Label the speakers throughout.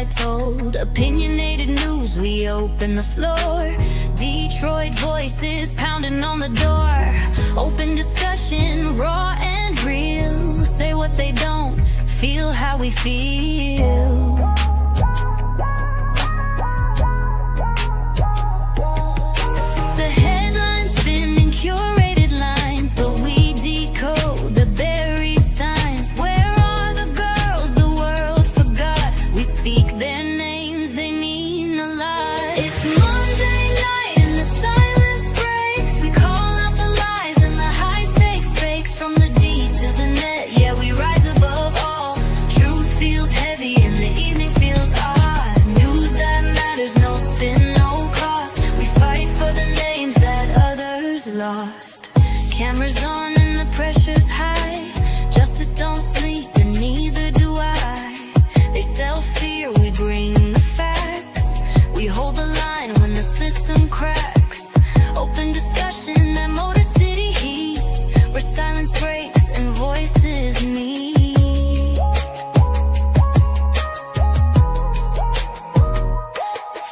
Speaker 1: side told. Opinionated news, we open the floor. Detroit voices pounding on the door. Open discussion, raw and real. Say what they don't, feel how we feel. The headlines spin in curated lines, but we decode the buried signs. Where are the girls the world forgot? We speak their names, they mean a lot. It's Monday night and the silence breaks. We call out the lies and the high stakes fakes. From the D to the net, yeah, we rise above all. Truth feels heavy and the evening feels odd. News that matters, no spin, no cost. We fight for the names that others lost. Cameras on and the pressure's high. Justice don't sleep and neither do I. They sell fear, we bring the facts. We hold the line when the system cracks. Open discussion, that Motor City heat, where silence breaks and voices meet.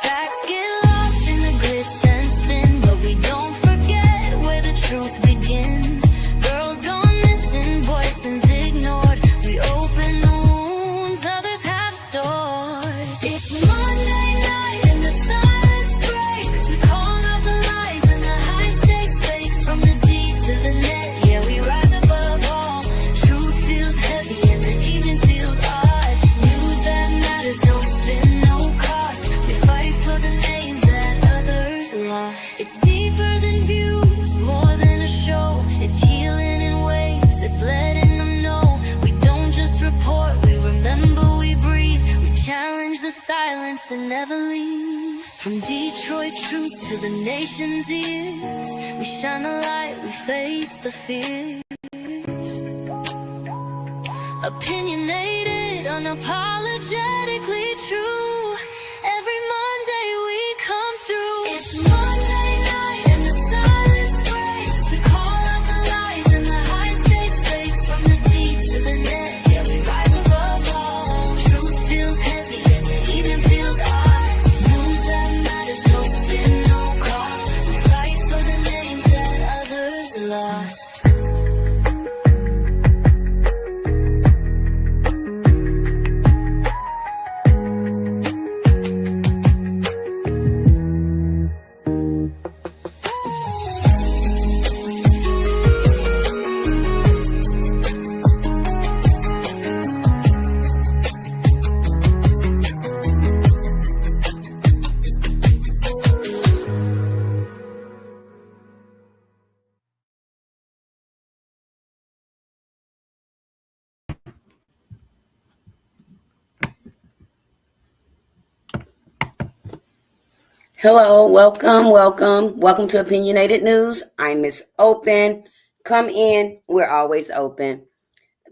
Speaker 1: Facts get lost in the glitz and spin, but we don't forget where the truth begins. Girls gone missing, voices ignored. We open the wounds others have stored. It's Monday night and the silence breaks. We call out the lies and the high stakes fakes. From the D to the net, yeah, we rise above all. Truth feels heavy and the evening feels odd. News that matters, no spin, no cost. We fight for the names that others lost. It's deeper than views, more than a show. It's healing in waves, it's letting them know. We don't just report, we remember, we breathe. We challenge the silence and never leave. From Detroit truth to the nation's ears, we shine the light, we face the fears. Opinionated, unapologetically true. Every Monday we come through. It's Monday night and the silence breaks. We call out the lies and the high stakes fakes. From the D to the net, yeah, we rise above all. Truth feels heavy and the evening feels odd. News that matters, no spin, no cost. We fight for the names that others lost.
Speaker 2: Hello, welcome to Opinionated News. I'm Miss Open. Come in, we're always open.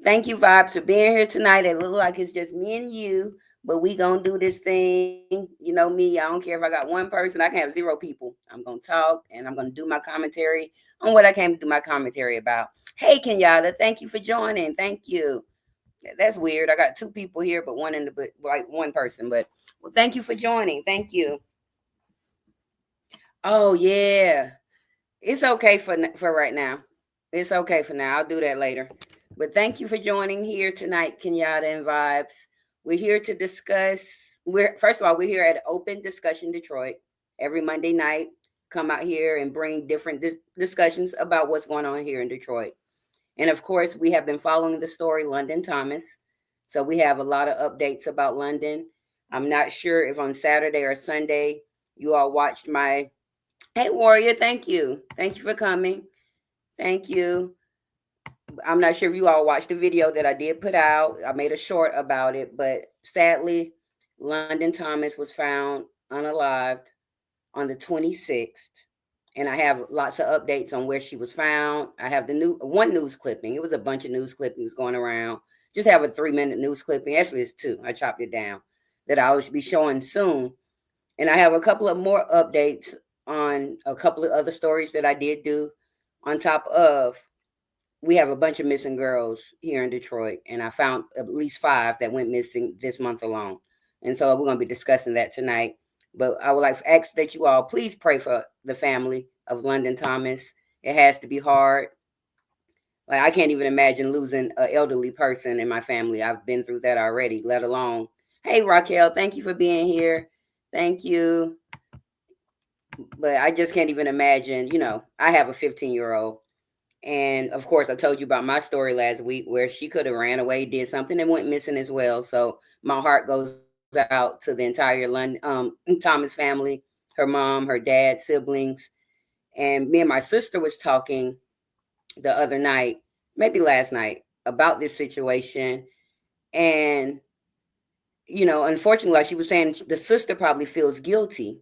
Speaker 2: Thank you, Vibes, for being here tonight. It looks like it's just me and you, but we gonna do this thing. You know me, I don't care if I got one person, I can have 0 people. I'm gonna talk and I'm gonna do my commentary on what I came to do my commentary about. Hey, Kenyatta, thank you for joining. Thank you. That's weird. I got 2 people here, but one person. But well, thank you for joining. Thank you. Oh yeah, it's okay for right now. It's okay for now. I'll do that later. But thank you for joining here tonight, Kenyatta and Vibes. We're here to discuss. First of all, we're here at Open Discussion Detroit every Monday night. Come out here and bring different discussions about what's going on here in Detroit. And of course, we have been following the story London Thomas. So we have a lot of updates about London. I'm not sure if on Saturday or Sunday you all watched my. Hey, Warrior, thank you. Thank you for coming. Thank you. I'm not sure if you all watched the video that I did put out. I made a short about it, but sadly, London Thomas was found unalived on the 26th. And I have lots of updates on where she was found. I have one news clipping. It was a bunch of news clippings going around. Just have a 3-minute news clipping. Actually, it's 2. I chopped it down that I will be showing soon. And I have a couple of more updates on a couple of other stories that I did do. On top of, we have a bunch of missing girls here in Detroit, and I found at least 5 that went missing this month alone. And so we're going to be discussing that tonight. But I would like to ask that you all please pray for the family of London Thomas. It has to be hard. Like, I can't even imagine losing an elderly person in my family. I've been through that already, let alone. Hey, Raquel, thank you for being here. Thank you. But I just can't even imagine, I have a 15-year-old. And of course, I told you about my story last week where she could have ran away, did something, and went missing as well. So my heart goes out to the entire Thomas family, her mom, her dad, siblings. And me and my sister was talking the other night, maybe last night, about this situation. And, unfortunately, like she was saying, the sister probably feels guilty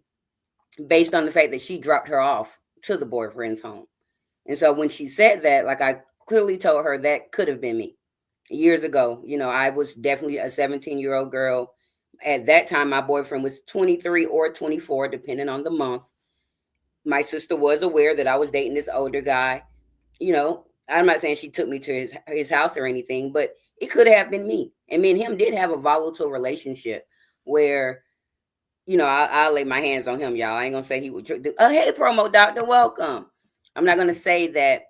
Speaker 2: based on the fact that she dropped her off to the boyfriend's home. And so when she said that, like, I clearly told her that could have been me years ago. I was definitely a 17-year-old girl. At that time, my boyfriend was 23 or 24, depending on the month. My sister was aware that I was dating this older guy. I'm not saying she took me to his house or anything, but it could have been me. And me and him did have a volatile relationship where, I'll lay my hands on him, y'all. I ain't going to say he would do, oh, hey, promo doctor, welcome. I'm not going to say that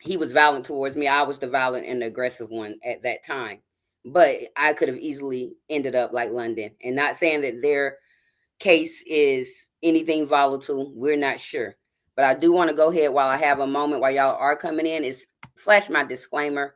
Speaker 2: he was violent towards me. I was the violent and the aggressive one at that time. But I could have easily ended up like London. And not saying that their case is anything volatile. We're not sure. But I do want to go ahead while I have a moment while y'all are coming in is flash my disclaimer,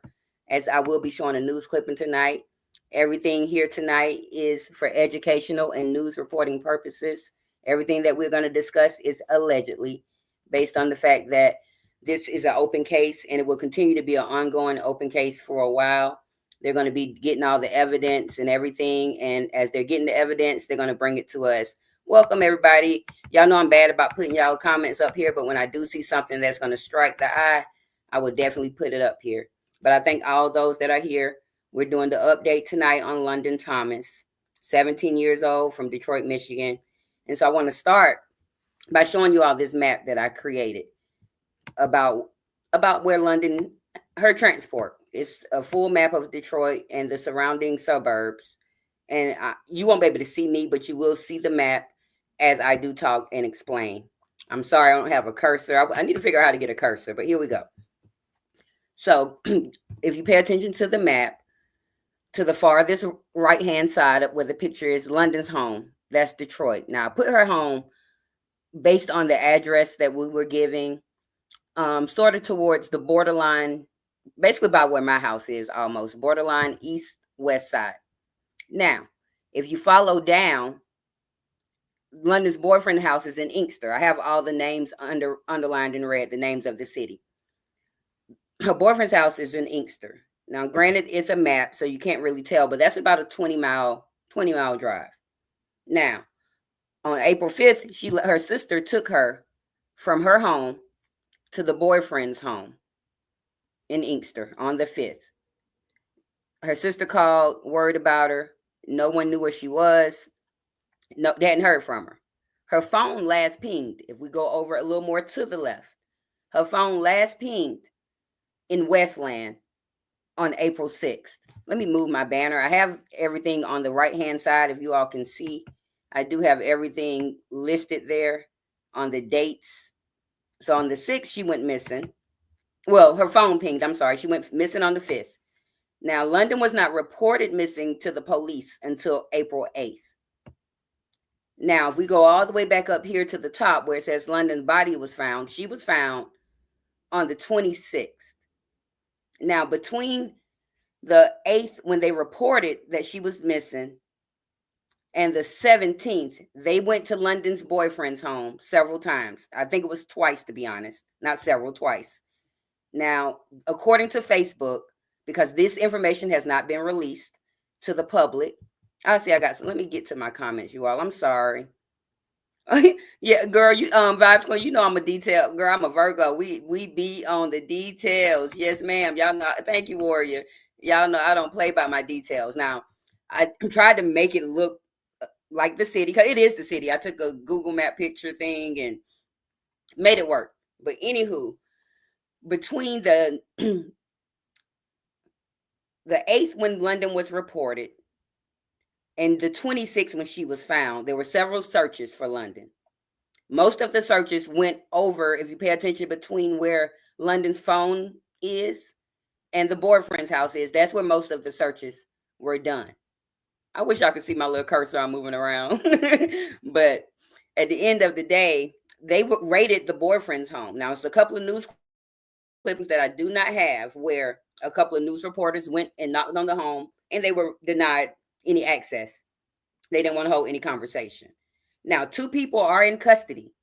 Speaker 2: as I will be showing a news clipping tonight. Everything here tonight is for educational and news reporting purposes. Everything that we're going to discuss is allegedly based on the fact that this is an open case and it will continue to be an ongoing open case for a while. They're going to be getting all the evidence and everything. And as they're getting the evidence, they're going to bring it to us. Welcome, everybody. Y'all know I'm bad about putting y'all comments up here, but when I do see something that's going to strike the eye, I will definitely put it up here. But I thank all those that are here. We're doing the update tonight on London Thomas, 17 years old, from Detroit, Michigan. And so I want to start by showing you all this map that I created about where London, her transport. It's a full map of Detroit and the surrounding suburbs. And you won't be able to see me, but you will see the map as I do talk and explain. I'm sorry, I don't have a cursor. I need to figure out how to get a cursor, but here we go. So if you pay attention to the map, to the farthest right-hand side of where the picture is London's home, that's Detroit. Now, I put her home based on the address that we were giving, sort of towards the borderline, basically by where my house is, almost borderline east-west side. Now, if you follow down, London's boyfriend house is in Inkster. I have all the names underlined in red, the names of the city. Her boyfriend's house is in Inkster. Now, granted, it's a map, so you can't really tell, but that's about a 20-mile drive. Now, on April 5th, her sister took her from her home to the boyfriend's home in Inkster on the 5th. Her sister called, worried about her. No one knew where she was. No, they hadn't heard from her. Her phone last pinged. If we go over a little more to the left, her phone last pinged in Westland on April 6th. Let me move my banner. I have everything on the right-hand side, if you all can see. I do have everything listed there on the dates. So on the 6th, she went missing. Well, her phone pinged. I'm sorry. She went missing on the 5th. Now, London was not reported missing to the police until April 8th. Now, if we go all the way back up here to the top where it says London's body was found, she was found on the 26th. Now, between the 8th, when they reported that she was missing, and the 17th, they went to London's boyfriend's home several times. I think it was twice, to be honest. Not several, twice. Now, according to Facebook, because this information has not been released to the public. Let me get to my comments, you all. I'm sorry. Yeah, girl, you Vibes Queen, you know I'm a detail girl. I'm a Virgo. We be on the details. Yes, ma'am. Y'all know. Thank you, Warrior. Y'all know I don't play by my details. Now, I tried to make it look like the city, because it is the city. I took a Google Map picture thing and made it work. But anywho, between the 8th, when London was reported, And the 26th, when she was found, there were several searches for London. Most of the searches went over, if you pay attention, between where London's phone is and the boyfriend's house is. That's where most of the searches were done. I wish y'all could see my little cursor I'm moving around. But at the end of the day, they raided the boyfriend's home. Now, it's a couple of news clips that I do not have where a couple of news reporters went and knocked on the home and they were denied any access. They didn't want to hold any conversation. Now, 2 people are in custody.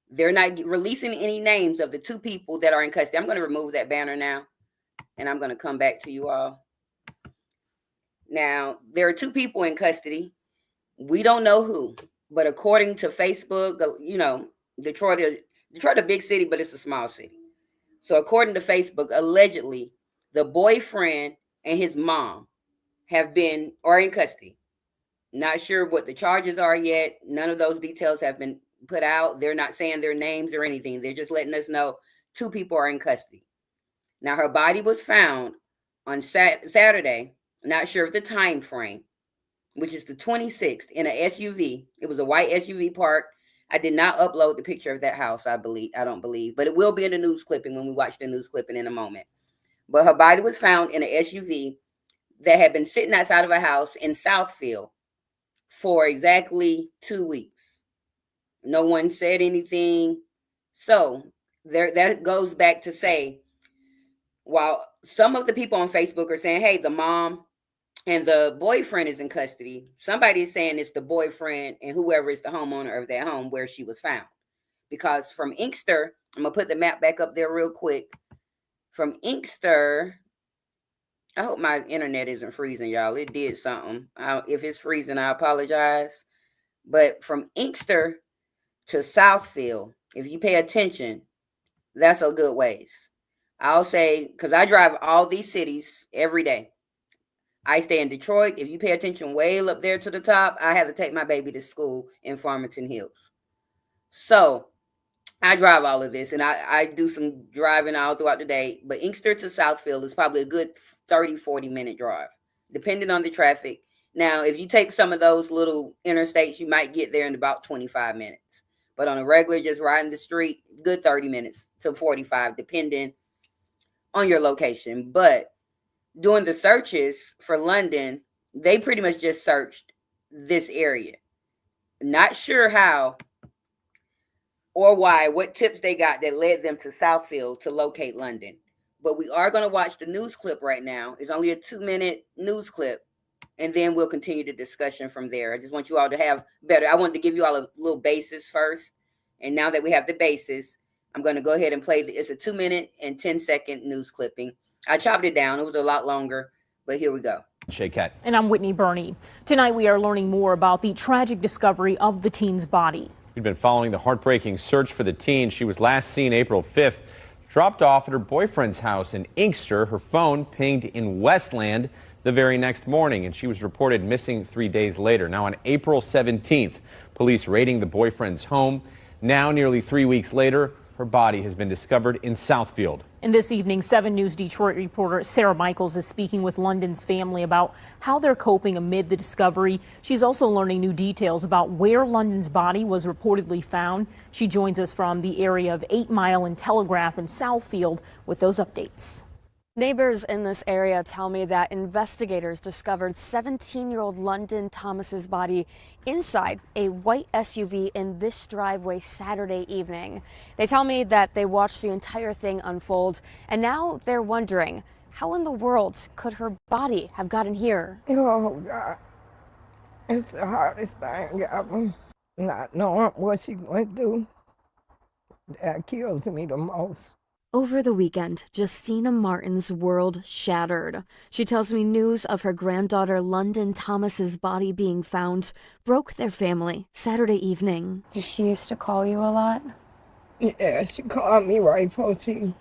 Speaker 2: They're not releasing any names of the 2 people that are in custody. I'm going to remove that banner now, and I'm going to come back to you all. Now, there are 2 people in custody. We don't know who, but according to Facebook, Detroit a big city, but it's a small city. So according to Facebook, allegedly, the boyfriend and his mom are in custody. Not sure what the charges are yet. None of those details have been put out. They're not saying their names or anything. They're just letting us know 2 people are in custody. Now, her body was found on Saturday. Not sure of the time frame, which is the 26th, in an SUV. It was a white SUV parked. I did not upload the picture of that house, I don't believe, but it will be in the news clipping when we watch the news clipping in a moment. But her body was found in an SUV that had been sitting outside of a house in Southfield for exactly 2 weeks. No one said anything. So that goes back to say, while some of the people on Facebook are saying, hey, the mom and the boyfriend is in custody, somebody is saying it's the boyfriend and whoever is the homeowner of that home where she was found. Because from Inkster, I'm going to put the map back up there real quick. From Inkster, I hope my internet isn't freezing, y'all. It did something. If it's freezing, I apologize. But from Inkster to Southfield, if you pay attention, that's a good ways. I'll say, because I drive all these cities every day. I stay in Detroit. If you pay attention way up there to the top, I have to take my baby to school in Farmington Hills. So I drive all of this, and I do some driving all throughout the day. But Inkster to Southfield is probably a good 30, 40-minute drive, depending on the traffic. Now, if you take some of those little interstates, you might get there in about 25 minutes. But on a regular, just riding the street, good 30 minutes to 45, depending on your location. But doing the searches for London, they pretty much just searched this area. Not sure how or why, what tips they got that led them to Southfield to locate London. But we are going to watch the news clip right now. It's only a 2-minute news clip, and then we'll continue the discussion from there. I just want you all to have better. I wanted to give you all a little basis first, and now that we have the basis, I'm going to go ahead and play. It's a 2-minute and 10-second news clipping. I chopped it down. It was a lot longer, but here we go.
Speaker 3: Shaycat.
Speaker 4: And I'm Whitney Burney. Tonight we are learning more about the tragic discovery of the teen's body.
Speaker 3: We've been following the heartbreaking search for the teen. She was last seen April 5th, dropped off at her boyfriend's house in Inkster. Her phone pinged in Westland the very next morning, and she was reported missing 3 days later. Now, on April 17th, police raiding the boyfriend's home. Now, nearly 3 weeks later, her body has been discovered in Southfield.
Speaker 4: And this evening, 7 News Detroit reporter Sarah Michaels is speaking with London's family about how they're coping amid the discovery. She's also learning new details about where London's body was reportedly found. She joins us from the area of 8 Mile and Telegraph in Southfield with those updates.
Speaker 5: Neighbors in this area tell me that investigators discovered 17-year-old London Thomas's body inside a white SUV in this driveway Saturday evening. They tell me that they watched the entire thing unfold, and now they're wondering, how in the world could her body have gotten here?
Speaker 6: Oh, God. It's the hardest thing ever. Not knowing what she went through. That kills me the most.
Speaker 5: Over the weekend, Justina Martin's world shattered. She tells me news of her granddaughter London Thomas's body being found broke their family Saturday evening.
Speaker 7: She used to call you a lot?
Speaker 6: Yeah, she called me right before she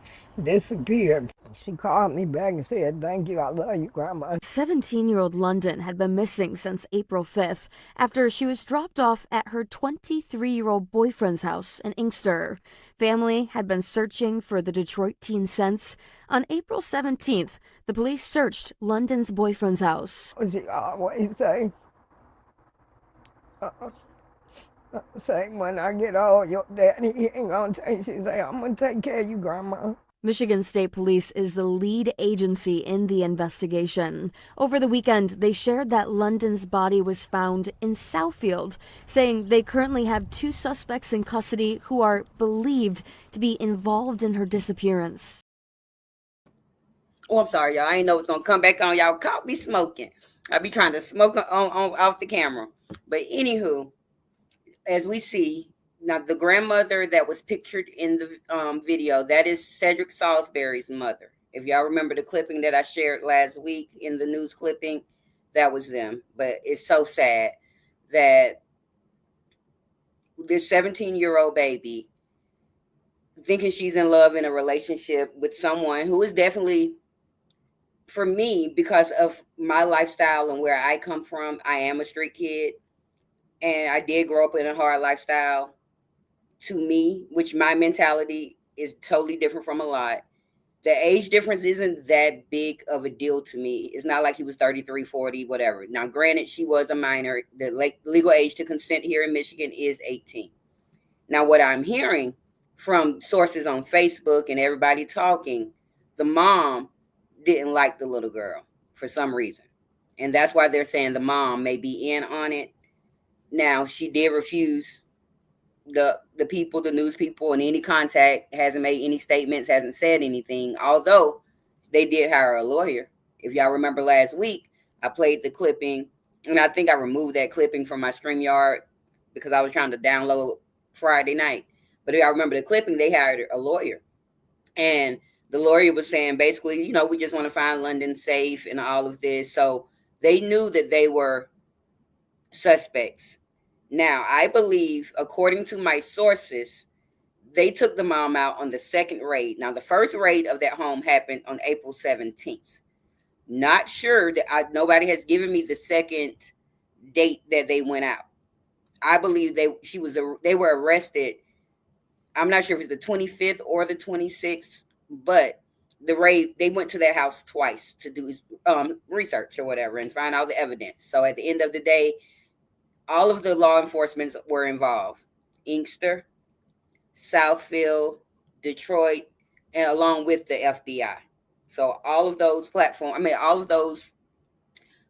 Speaker 6: disappeared. She called me back and said, "Thank you, I love you, Grandma."
Speaker 5: 17-year-old London had been missing since April 5th after she was dropped off at her 23-year-old boyfriend's house in Inkster. Family had been searching for the Detroit teen since. On April 17th, the police searched London's boyfriend's house.
Speaker 6: She always say, Say, when I get old, your daddy he ain't gonna take. She say, I'm gonna take care of you, Grandma.
Speaker 5: Michigan State Police is the lead agency in the investigation. Over the weekend, they shared that London's body was found in Southfield, saying they currently have 2 suspects in custody who are believed to be involved in her disappearance.
Speaker 2: Oh, I'm sorry, y'all. I ain't know it's gonna come back on. Y'all caught me smoking. I be trying to smoke on off the camera. But anywho, as we see now, the grandmother that was pictured in the video, that is Cedric Salisbury's mother. If y'all remember the clipping that I shared last week in the news clipping, that was them. But it's so sad that this 17-year-old baby thinking she's in love in a relationship with someone who is definitely, for me, because of my lifestyle and where I come from, I am a street kid. And I did grow up in a hard lifestyle. To me, which my mentality is totally different from a lot. The age difference isn't that big of a deal to me. It's not like he was 33, 40, whatever. Now, granted, she was a minor. The legal age to consent here in Michigan is 18. Now, what I'm hearing from sources on Facebook and everybody talking, the mom didn't like the little girl for some reason. And that's why they're saying the mom may be in on it. Now, she did refuse the people, the news people, and any contact, hasn't made any statements, hasn't said anything, although they did hire a lawyer. If y'all remember last week, I played the clipping, and I think I removed that clipping from my StreamYard because I was trying to download Friday night. But if y'all remember the clipping, they hired a lawyer. And the lawyer was saying basically, you know, we just want to find London safe and all of this. So they knew that they were suspects. Now, I believe, according to my sources, they took the mom out on the second raid. Now, the first raid of that home happened on April 17th. Not sure that nobody has given me the second date that they went out. I believe they were arrested. I'm not sure if it's the 25th or the 26th, but the raid, they went to that house twice to do research or whatever and find all the evidence. So at the end of the day, all of the law enforcement were involved. Inkster, Southfield, Detroit, and along with the FBI. So all of those all of those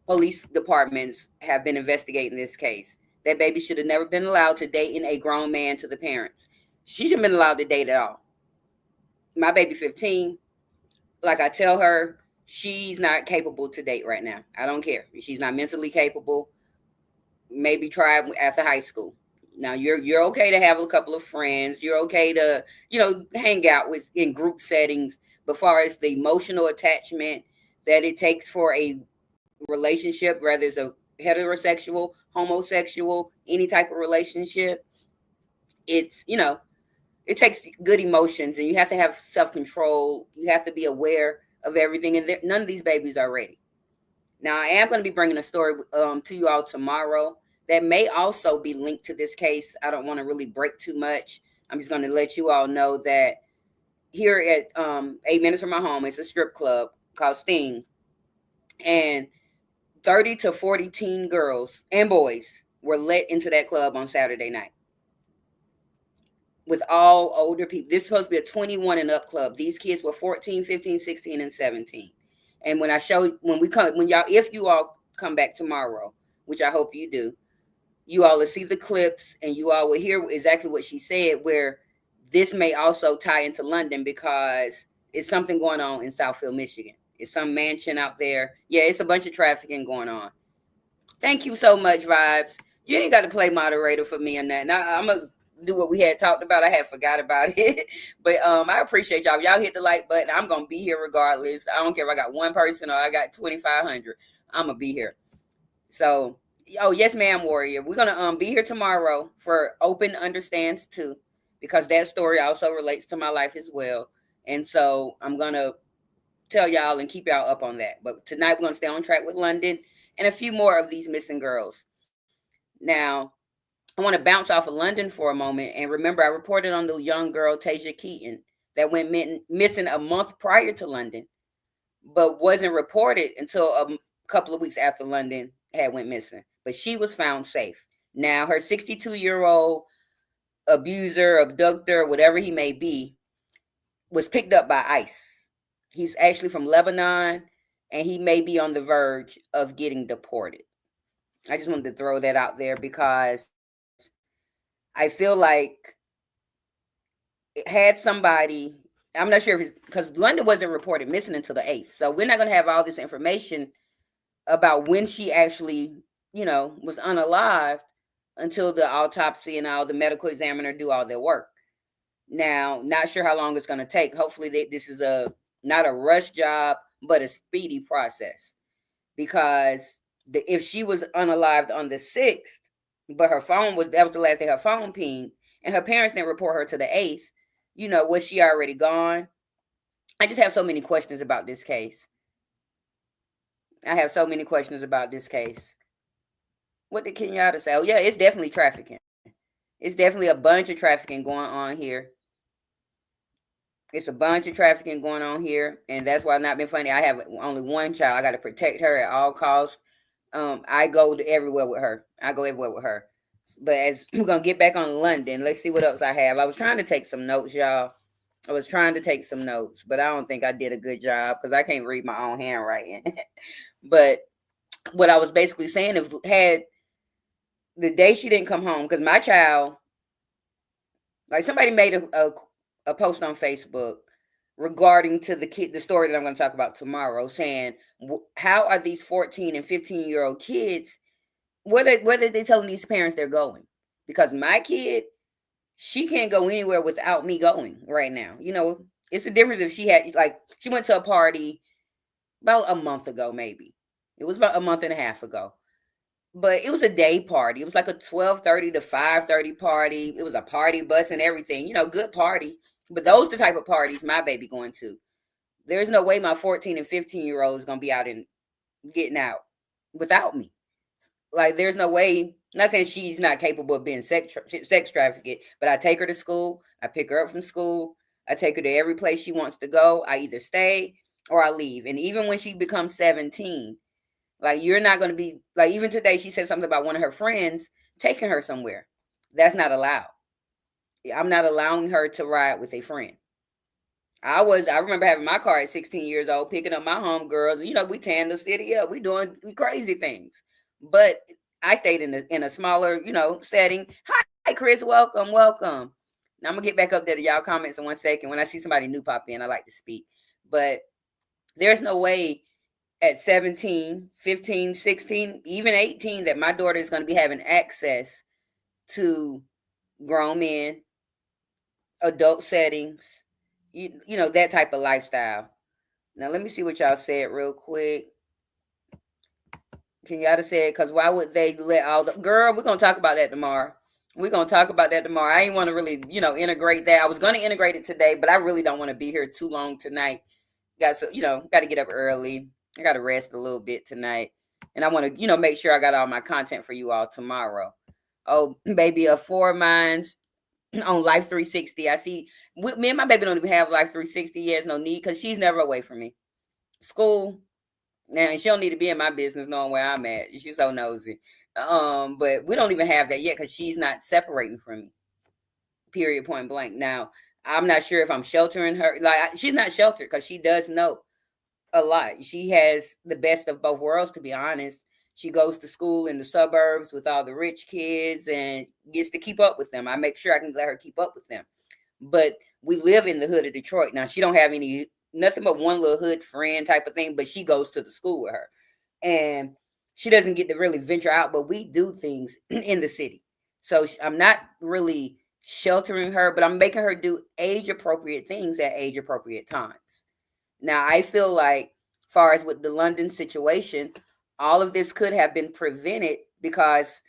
Speaker 2: police departments have been investigating this case. That baby should have never been allowed to date a grown man to the parents. She shouldn't have been allowed to date at all. My baby 15, like I tell her, she's not capable to date right now. I don't care. She's not mentally capable. Maybe try after high school. Now you're okay to have a couple of friends. You're okay to, hang out with in group settings. But far as the emotional attachment that it takes for a relationship, whether it's a heterosexual, homosexual, any type of relationship, it's, it takes good emotions, and you have to have self-control. You have to be aware of everything. And none of these babies are ready. Now, I am going to be bringing a story to you all tomorrow that may also be linked to this case. I don't want to really break too much. I'm just going to let you all know that here at 8 minutes from my home, it's a strip club called Sting. And 30 to 40 teen girls and boys were let into that club on Saturday night with all older people. This is supposed to be a 21 and up club. These kids were 14, 15, 16, and 17. And if you all come back tomorrow, which I hope you do, you all will see the clips and you all will hear exactly what she said, where this may also tie into London because it's something going on in Southfield, Michigan. It's some mansion out there. Yeah, it's a bunch of trafficking going on. Thank you so much, Vibes. You ain't got to play moderator for me on that. Now, I'm going to do what we had talked about. I had forgot about it. But I appreciate y'all. Y'all hit the like button. I'm going to be here regardless. I don't care if I got one person or I got 2,500. I'm going to be here. So, yes, ma'am, Warrior. We're going to be here tomorrow for Open Understands Too, because that story also relates to my life as well. And so I'm going to tell y'all and keep y'all up on that. But tonight we're going to stay on track with London and a few more of these missing girls. Now, I want to bounce off of London for a moment. And remember, I reported on the young girl, Tasia Keaton, that went missing a month prior to London, but wasn't reported until a couple of weeks after London had went missing. But she was found safe. Now, her 62-year-old abuser, abductor, whatever he may be, was picked up by ICE. He's actually from Lebanon, and he may be on the verge of getting deported. I just wanted to throw that out there because I feel like it had somebody, I'm not sure if it's because London wasn't reported missing until the 8th. So we're not going to have all this information about when she actually, was unalived until the autopsy and all the medical examiner do all their work. Now, not sure how long it's going to take. Hopefully this is not a rush job, but a speedy process. Because if she was unalived on the 6th, but that was the last day her phone pinged, and her parents didn't report her to the 8th, was she already gone? I just have so many questions about this case. What did Kenyatta say? Oh, yeah, it's definitely trafficking. It's definitely a bunch of trafficking going on here. It's a bunch of trafficking going on here, and that's why I've not been funny. I have only one child. I got to protect her at all costs. I go everywhere with her. But as we're going to get back on London, let's see what else I have. I was trying to take some notes, y'all. But I don't think I did a good job because I can't read my own handwriting. But what I was basically saying is, had the day she didn't come home, because my child, like somebody made a post on Facebook regarding to the story that I'm going to talk about tomorrow, saying, how are these 14 and 15-year-old kids, whether they telling these parents they're going? Because my kid, she can't go anywhere without me going right now. It's a difference if she went to a party about a month ago, maybe. It was about a month and a half ago. But it was a day party. It was like a 12:30 to 5:30 party. It was a party bus and everything. Good party. But those the type of parties my baby going to. There's no way my 14 and 15-year-old is going to be out and getting out without me. Like, there's no way. I'm not saying she's not capable of being sex trafficked, but I take her to school. I pick her up from school. I take her to every place she wants to go. I either stay or I leave. And even when she becomes 17, like, you're not going to be, like, even today she said something about one of her friends taking her somewhere. That's not allowed. I'm not allowing her to ride with a friend. I remember having my car at 16 years old, picking up my homegirls. We tearing the city up. We doing crazy things. But I stayed in a smaller, setting. Hi, Chris. Welcome. Now I'm going to get back up there to y'all comments in 1 second. When I see somebody new pop in, I like to speak. But there's no way at 17, 15, 16, even 18 that my daughter is going to be having access to grown men, adult settings, that type of lifestyle. Now, let me see what y'all said real quick. Kenyatta said, because why would they let all the... Girl, we're going to talk about that tomorrow. I ain't want to really, integrate that. I was going to integrate it today, but I really don't want to be here too long tonight. Got to get up early. I got to rest a little bit tonight. And I want to, make sure I got all my content for you all tomorrow. Oh, baby, a 4 of mine's on Life 360. I see me and my baby don't even have Life 360. Yes, no need, because she's never away from me. School. Now, and she don't need to be in my business knowing where I'm at. She's so nosy. But we don't even have that yet because she's not separating from me. Period, point blank. Now, I'm not sure if I'm sheltering her. Like, she's not sheltered because she does know a lot. She has the best of both worlds, to be honest. She goes to school in the suburbs with all the rich kids and gets to keep up with them. I make sure I can let her keep up with them. But we live in the hood of Detroit. Now, she don't have nothing but one little hood friend type of thing, but she goes to the school with her. And she doesn't get to really venture out, but we do things in the city. So I'm not really sheltering her, but I'm making her do age-appropriate things at age-appropriate times. Now, I feel like, as far as with the London situation, all of this could have been prevented because,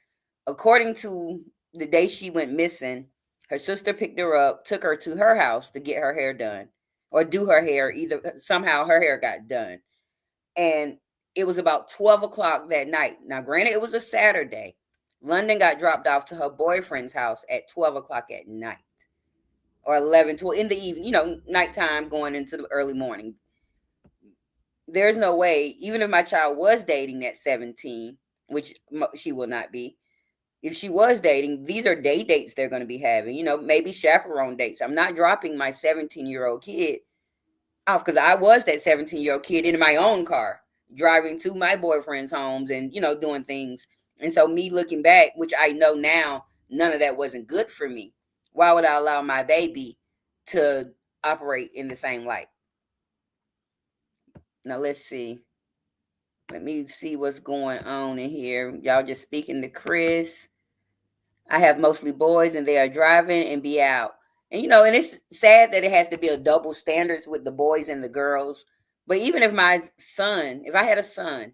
Speaker 2: according to the day she went missing, her sister picked her up, took her to her house to get her hair done or do her hair. Somehow her hair got done. And it was about 12 o'clock that night. Now, granted, it was a Saturday. London got dropped off to her boyfriend's house at 12 o'clock at night or 11, 12 in the evening, nighttime going into the early morning. There's no way, even if my child was dating at 17, which she will not be, if she was dating, these are day dates they're going to be having, maybe chaperone dates. I'm not dropping my 17-year-old kid off, because I was that 17-year-old kid in my own car, driving to my boyfriend's homes and, doing things. And so me looking back, which I know now, none of that wasn't good for me. Why would I allow my baby to operate in the same light? Now, let's see. Let me see what's going on in here. Y'all just speaking to Chris. I have mostly boys and they are driving and be out. And, and it's sad that it has to be a double standards with the boys and the girls. But even if if I had a son,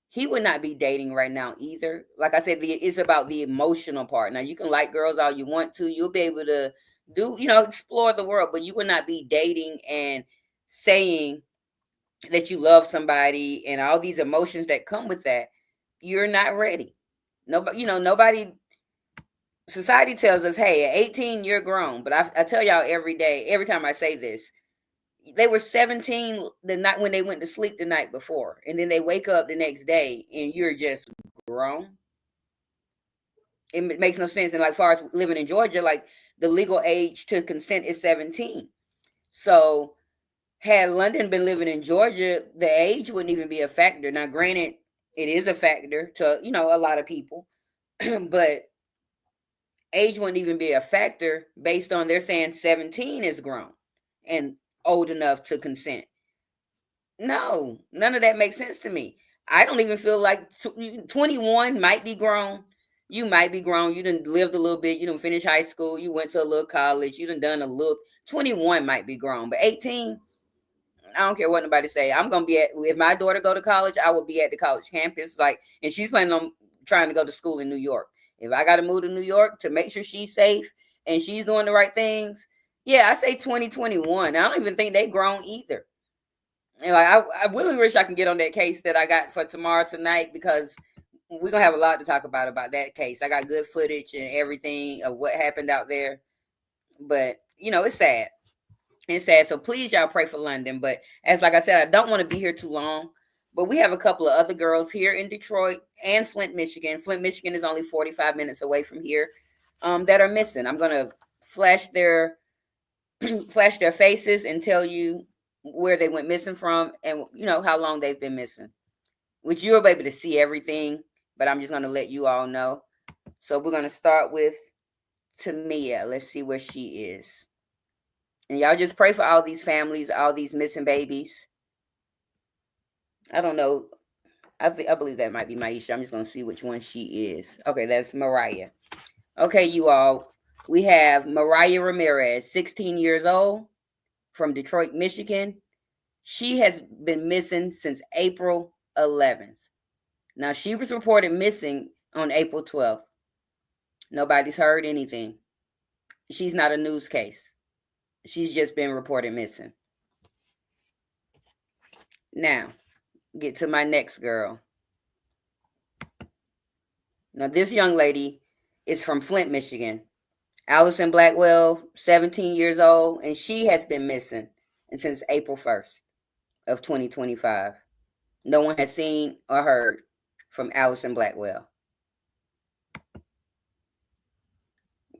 Speaker 2: he would not be dating right now either. Like I said, it's about the emotional part. Now, you can like girls all you want to. You'll be able to explore the world, but you would not be dating and saying that you love somebody and all these emotions that come with that. You're not ready. Nobody. Society tells us, hey, at 18, you're grown. But I tell y'all every day, every time I say this, they were 17 the night when they went to sleep the night before. And then they wake up the next day and you're just grown. It makes no sense. And like far as living in Georgia, like the legal age to consent is 17. So had London been living in Georgia, the age wouldn't even be a factor. Now, granted, it is a factor to, a lot of people. But age wouldn't even be a factor based on they're saying 17 is grown and old enough to consent. No, none of that makes sense to me. I don't even feel like 21 might be grown. You might be grown. You done lived a little bit. You done finished high school. You went to a little college. You done a little. 21 might be grown. But 18, I don't care what nobody say. I'm going to be if my daughter go to college, I will be at the college campus. And she's planning on trying to go to school in New York. If I got to move to New York to make sure she's safe and she's doing the right things, yeah, I say 2021. I don't even think they grown either. And I really wish I can get on that case that I got for tomorrow tonight, because we're going to have a lot to talk about that case. I got good footage and everything of what happened out there. But, it's sad. It's sad. So please, y'all pray for London. But like I said, I don't want to be here too long. But we have a couple of other girls here in Detroit and Flint, Michigan. Flint, Michigan is only 45 minutes away from here, that are missing. I'm going to flash their faces and tell you where they went missing from and, how long they've been missing, which you'll be able to see everything. But I'm just going to let you all know. So we're going to start with Tamia. Let's see where she is. And y'all just pray for all these families, all these missing babies. I don't know. I believe that might be Maisha. I'm just going to see which one she is. Okay, that's Mariah. Okay, you all. We have Mariah Ramirez, 16 years old, from Detroit, Michigan. She has been missing since April 11th. Now, she was reported missing on April 12th. Nobody's heard anything. She's not a news case. She's just been reported missing. Now, get to my next girl. Now, this young lady is from Flint, Michigan. Allison Blackwell, 17 years old, and she has been missing since April 1st of 2025. No one has seen or heard from Allison Blackwell.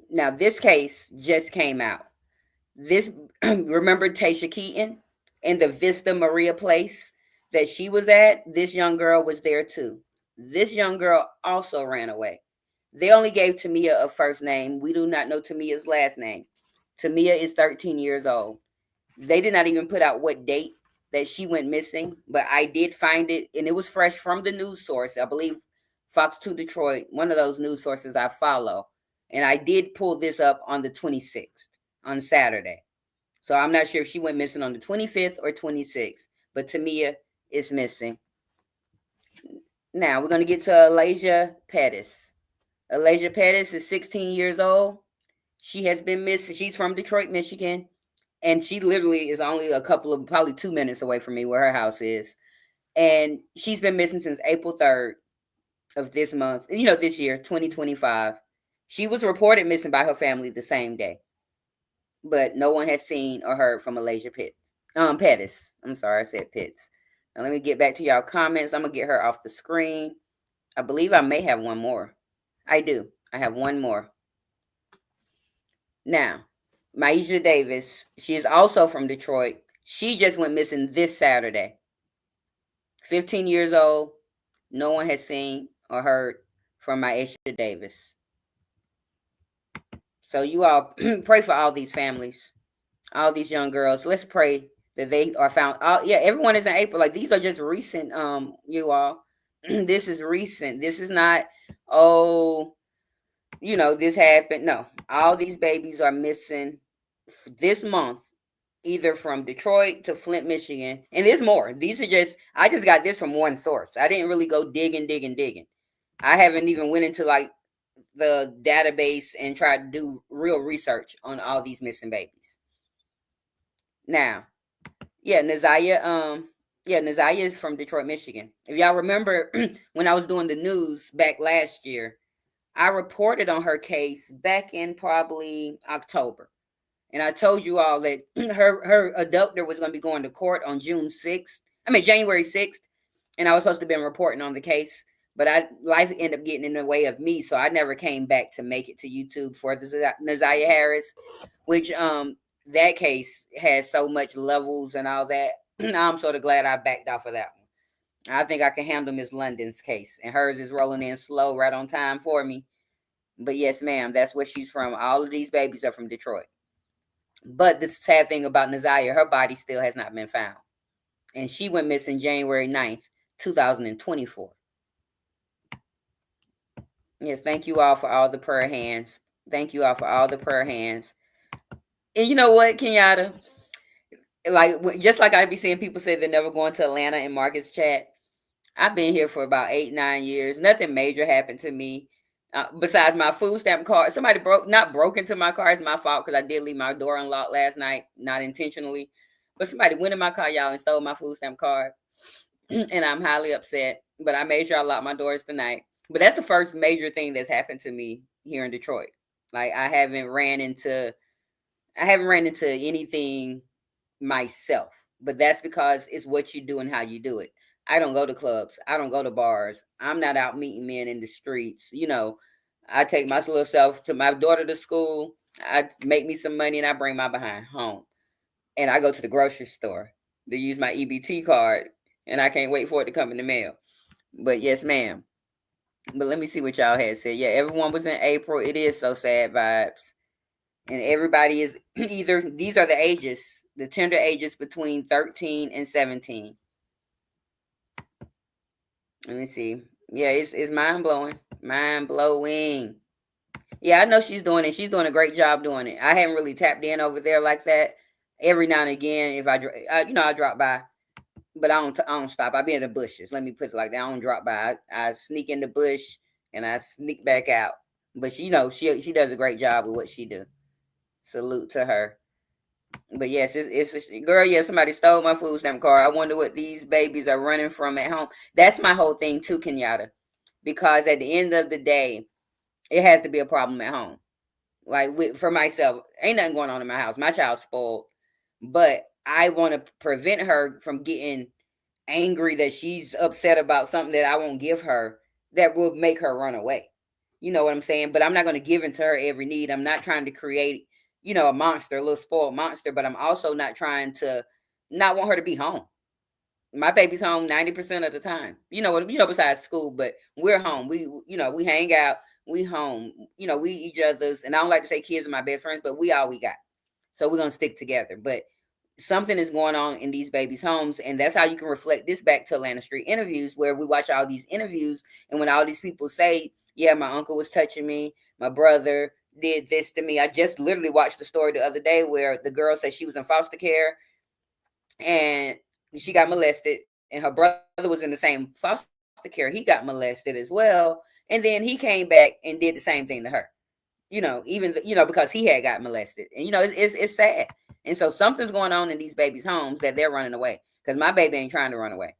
Speaker 2: Now, this case just came out. Remember Tasha Keaton and the Vista Maria place that she was at? This young girl was there too. This young girl also ran away. They only gave Tamia a first name. We do not know Tamia's last name. Tamia is 13 years old. They did not even put out what date that she went missing, but I did find it, and it was fresh from the news source. I believe Fox 2 Detroit, one of those news sources I follow. And I did pull this up on the 26th, on Saturday. So I'm not sure if she went missing on the 25th or 26th, but Tamia is missing. Now we're going to get to Alasia Pettis. Alasia Pettis is 16 years old. She has been missing. She's from Detroit, Michigan. And she literally is only probably 2 minutes away from me where her house is. And she's been missing since April 3rd of this month, this year, 2025. She was reported missing by her family the same day. But no one has seen or heard from Alasia Pettis. I'm sorry, I said Pitts. Now let me get back to y'all comments. I'm going to get her off the screen. I believe I may have one more. I do. I have one more. Now, Maisha Davis, she is also from Detroit. She just went missing this Saturday. 15 years old. No one has seen or heard from Maisha Davis. So you all pray for all these families, all these young girls. Let's pray that they are found. Yeah, everyone is in April. Like, these are just recent, you all. This is recent. This is not, oh, this happened. No, all these babies are missing this month, either from Detroit to Flint, Michigan. And there's more. I just got this from one source. I didn't really go digging. I haven't even went into like the database and tried to do real research on all these missing babies. Now, Neziah is from Detroit, Michigan. If y'all remember, when I was doing the news back last year, I reported on her case back in probably October. And I told you all that her abductor was going to be going to court on January 6th. And I was supposed to have been reporting on the case. But life ended up getting in the way of me. So I never came back to make it to YouTube for the Neziah Harris, which that case has so much levels and all that. I'm sort of glad I backed off of that one. I think I can handle Miss London's case. And hers is rolling in slow, right on time for me. But yes, ma'am, that's where she's from. All of these babies are from Detroit. But the sad thing about Neziah, her body still has not been found. And she went missing January 9th, 2024. Yes, thank you all for all the prayer hands. Thank you all for all the prayer hands. And you know what, Kenyatta? Like, just like I be seeing people say they're never going to Atlanta in Marcus chat. I've been here for about 8-9 years. Nothing major happened to me. Besides my food stamp card. Somebody broke into my car. It's my fault because I did leave my door unlocked last night, not intentionally. But somebody went in my car, y'all, and stole my food stamp card. And I'm highly upset. But I made sure I locked my doors tonight. But that's the first major thing that's happened to me here in Detroit. Like, I haven't ran into anything myself. But that's because it's what you do and how you do it. I don't go to clubs. I don't go to bars. I'm not out meeting men in the streets. I take my little self to my daughter to school. I make me some money and I bring my behind home. And I go to the grocery store to use my EBT card. And I can't wait for it to come in the mail. But yes, ma'am. But let me see what y'all had said. Yeah, everyone was in April. It is so sad vibes. And everybody is these are the ages, the tender ages between 13 and 17. Let me see. Yeah, it's mind-blowing. Mind-blowing. Yeah, I know she's doing it. She's doing a great job doing it. I haven't really tapped in over there like that. Every now and again, if I drop by. But I don't stop. I be in the bushes. Let me put it like that. I don't drop by. I sneak in the bush and I sneak back out. But she does a great job with what she do. Salute to her. But yes, it's girl. Yeah, somebody stole my food stamp card. I wonder what these babies are running from at home. That's my whole thing too, Kenyatta. Because at the end of the day, it has to be a problem at home. Like for myself, ain't nothing going on in my house. My child's spoiled, but I want to prevent her from getting angry that she's upset about something that I won't give her that will make her run away. You know what I'm saying? But I'm not going to give into her every need. I'm not trying to create, a monster, a little spoiled monster, but I'm also not trying to not want her to be home. My baby's home 90% of the time. Besides school, but we're home. We hang out. We home. We each other's, and I don't like to say kids are my best friends, but we all we got. So we're going to stick together. But something is going on in these babies' homes, and that's how you can reflect this back to Atlanta Street Interviews, where we watch all these interviews, and when all these people say, yeah, my uncle was touching me, my brother did this to me. I just literally watched the story the other day where the girl said she was in foster care, and she got molested, and her brother was in the same foster care. He got molested as well, and then he came back and did the same thing to her, because he had got molested, and it's sad. And so something's going on in these babies' homes that they're running away. Because my baby ain't trying to run away.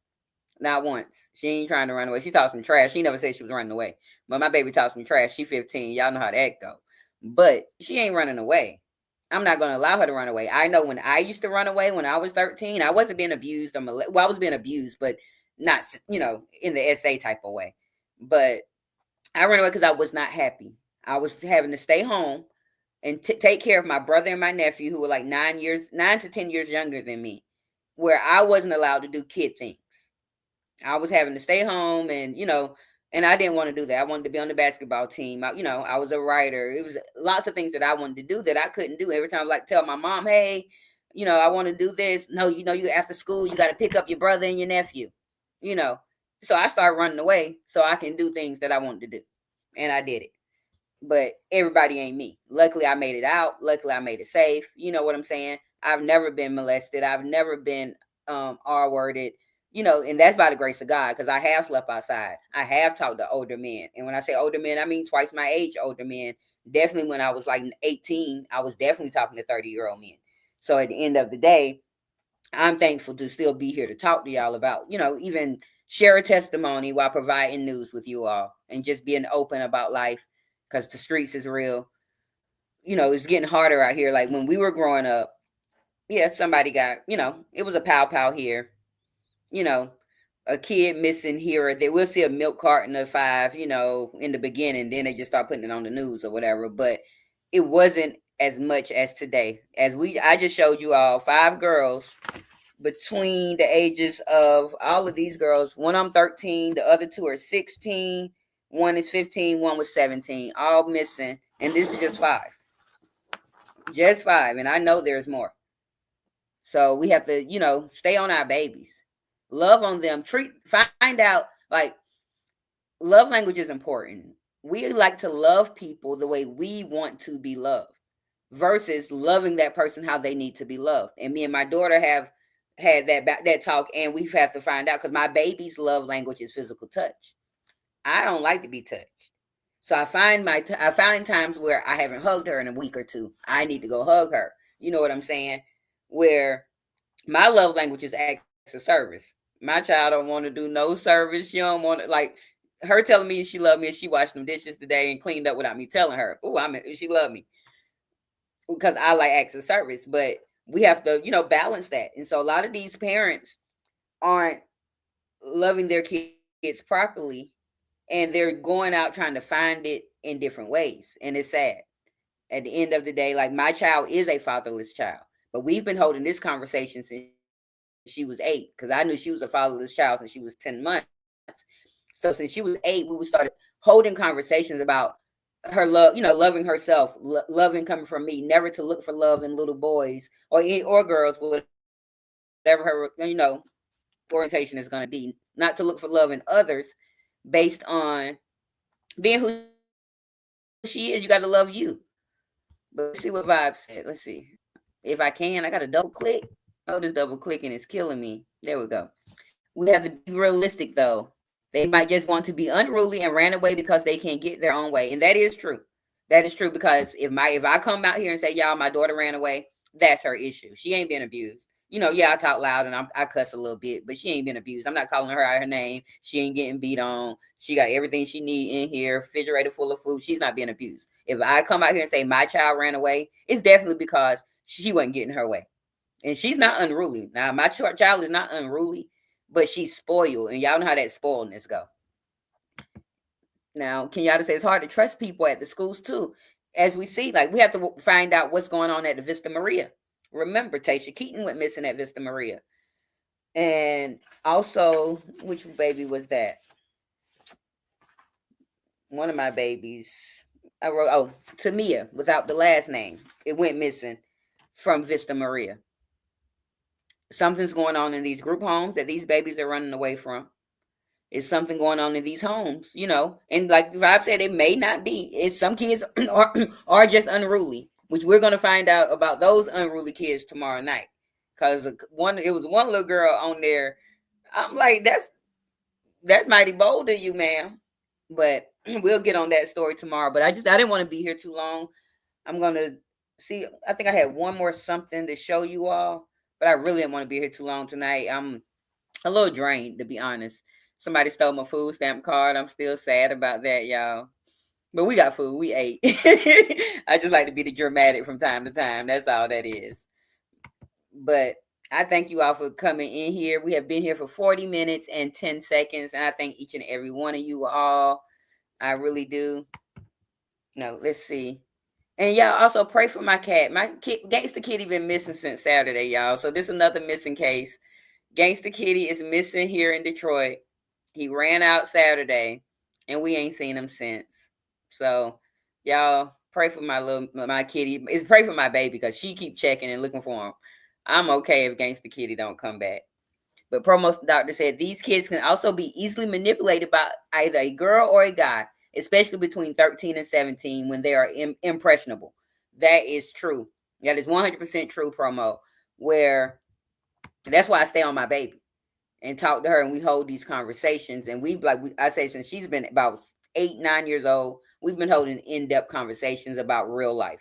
Speaker 2: Not once. She ain't trying to run away. She talked some trash. She never said she was running away. But my baby talked some trash. She 15. Y'all know how that go. But she ain't running away. I'm not going to allow her to run away. I know when I used to run away when I was 13, I wasn't being abused. I was being abused, but not, in the SA type of way. But I ran away because I was not happy. I was having to stay home and take care of my brother and my nephew, who were like 9 to 10 years younger than me, where I wasn't allowed to do kid things. I was having to stay home and, and I didn't want to do that. I wanted to be on the basketball team. I was a writer. It was lots of things that I wanted to do that I couldn't do. Every time I like tell my mom, hey, I want to do this. No, you after school, you got to pick up your brother and your nephew, So I started running away so I can do things that I wanted to do. And I did it. But everybody ain't me. Luckily, I made it out. Luckily, I made it safe. You know what I'm saying? I've never been molested. I've never been R-worded. And that's by the grace of God, because I have slept outside. I have talked to older men. And when I say older men, I mean twice my age older men. Definitely when I was like 18, I was definitely talking to 30-year-old men. So at the end of the day, I'm thankful to still be here to talk to y'all about, even share a testimony while providing news with you all and just being open about life, because the streets is real. It's getting harder out here. Like when we were growing up, yeah, somebody got, it was a pow here. A kid missing here or there. We'll see a milk carton of 5, in the beginning. Then they just start putting it on the news or whatever. But it wasn't as much as today. I just showed you all 5 girls between the ages of all of these girls. One of them 13, the other 2 are 16, one is 15, one was 17, all missing. And this is just 5. Just 5. And I know there's more. So we have to, stay on our babies. Love on them. Find out, like, love language is important. We like to love people the way we want to be loved versus loving that person how they need to be loved. And me and my daughter have had that talk, and we've had to find out, because my baby's love language is physical touch. I don't like to be touched. So I find in times where I haven't hugged her in a week or 2, I need to go hug her. You know what I'm saying? Where my love language is acts of service. My child don't want to do no service. She don't want to, like, her telling me she loved me and she washed them dishes today and cleaned up without me telling her. She loved me because I like acts of service. But we have to, balance that. And so a lot of these parents aren't loving their kids properly, and they're going out trying to find it in different ways. And it's sad. At the end of the day, like, my child is a fatherless child, but we've been holding this conversation since she was 8, because I knew she was a fatherless child since she was 10 months. So since she was 8, we started holding conversations about her love, loving herself, loving coming from me, never to look for love in little boys or girls, whatever her, orientation is going to be, not to look for love in others based on being who she is. You got to love you. But let's see what Vibe said. Let's see. If I can, I got to double click. Oh, this double clicking is killing me. There we go. We have to be realistic, though. They might just want to be unruly and ran away because they can't get their own way. And that is true. That is true, because if I come out here and say, y'all, my daughter ran away, that's her issue. She ain't been abused. Yeah, I talk loud and I cuss a little bit, but she ain't been abused. I'm not calling her out her name. She ain't getting beat on. She got everything she need in here, refrigerator full of food. She's not being abused. If I come out here and say my child ran away, it's definitely because she wasn't getting her way. And she's not unruly. Now, my child is not unruly, but she's spoiled. And y'all know how that spoiledness go. Now, Kenyatta says it's hard to trust people at the schools, too. As we see, like, we have to find out what's going on at the Vista Maria. Remember, Tasha Keaton went missing at Vista Maria. And also, which baby was that? One of my babies. I wrote, Tamia, without the last name. It went missing from Vista Maria. Something's going on in these group homes that these babies are running away from. It's something going on in these homes, and like Vibe said, it may not be. It's some kids are just unruly, which we're going to find out about those unruly kids tomorrow night. Because it was one little girl on there. I'm like, that's mighty bold of you, ma'am. But we'll get on that story tomorrow. But I didn't want to be here too long. I'm going to see. I think I had one more something to show you all. But I really didn't want to be here too long tonight. I'm a little drained, to be honest. Somebody stole my food stamp card. I'm still sad about that, y'all. But we got food. We ate. I just like to be the dramatic from time to time. That's all that is. But I thank you all for coming in here. We have been here for 40 minutes and 10 seconds. And I thank each and every one of you all. I really do. No, let's see. And y'all also pray for my cat. My Gangsta Kitty been missing since Saturday, y'all. So this is another missing case. Gangsta Kitty is missing here in Detroit. He ran out Saturday, and we ain't seen him since. So y'all pray for my kitty. It's pray for my baby because she keep checking and looking for him. I'm okay if Gangsta Kitty don't come back. But Promo Doctor said these kids can also be easily manipulated by either a girl or a guy, especially between 13 and 17 when they are impressionable. That is true. That is 100% true, Promo. Where that's why I stay on my baby and talk to her, and we hold these conversations. And I say since she's been about 8-9 years old, we've been holding in-depth conversations about real life.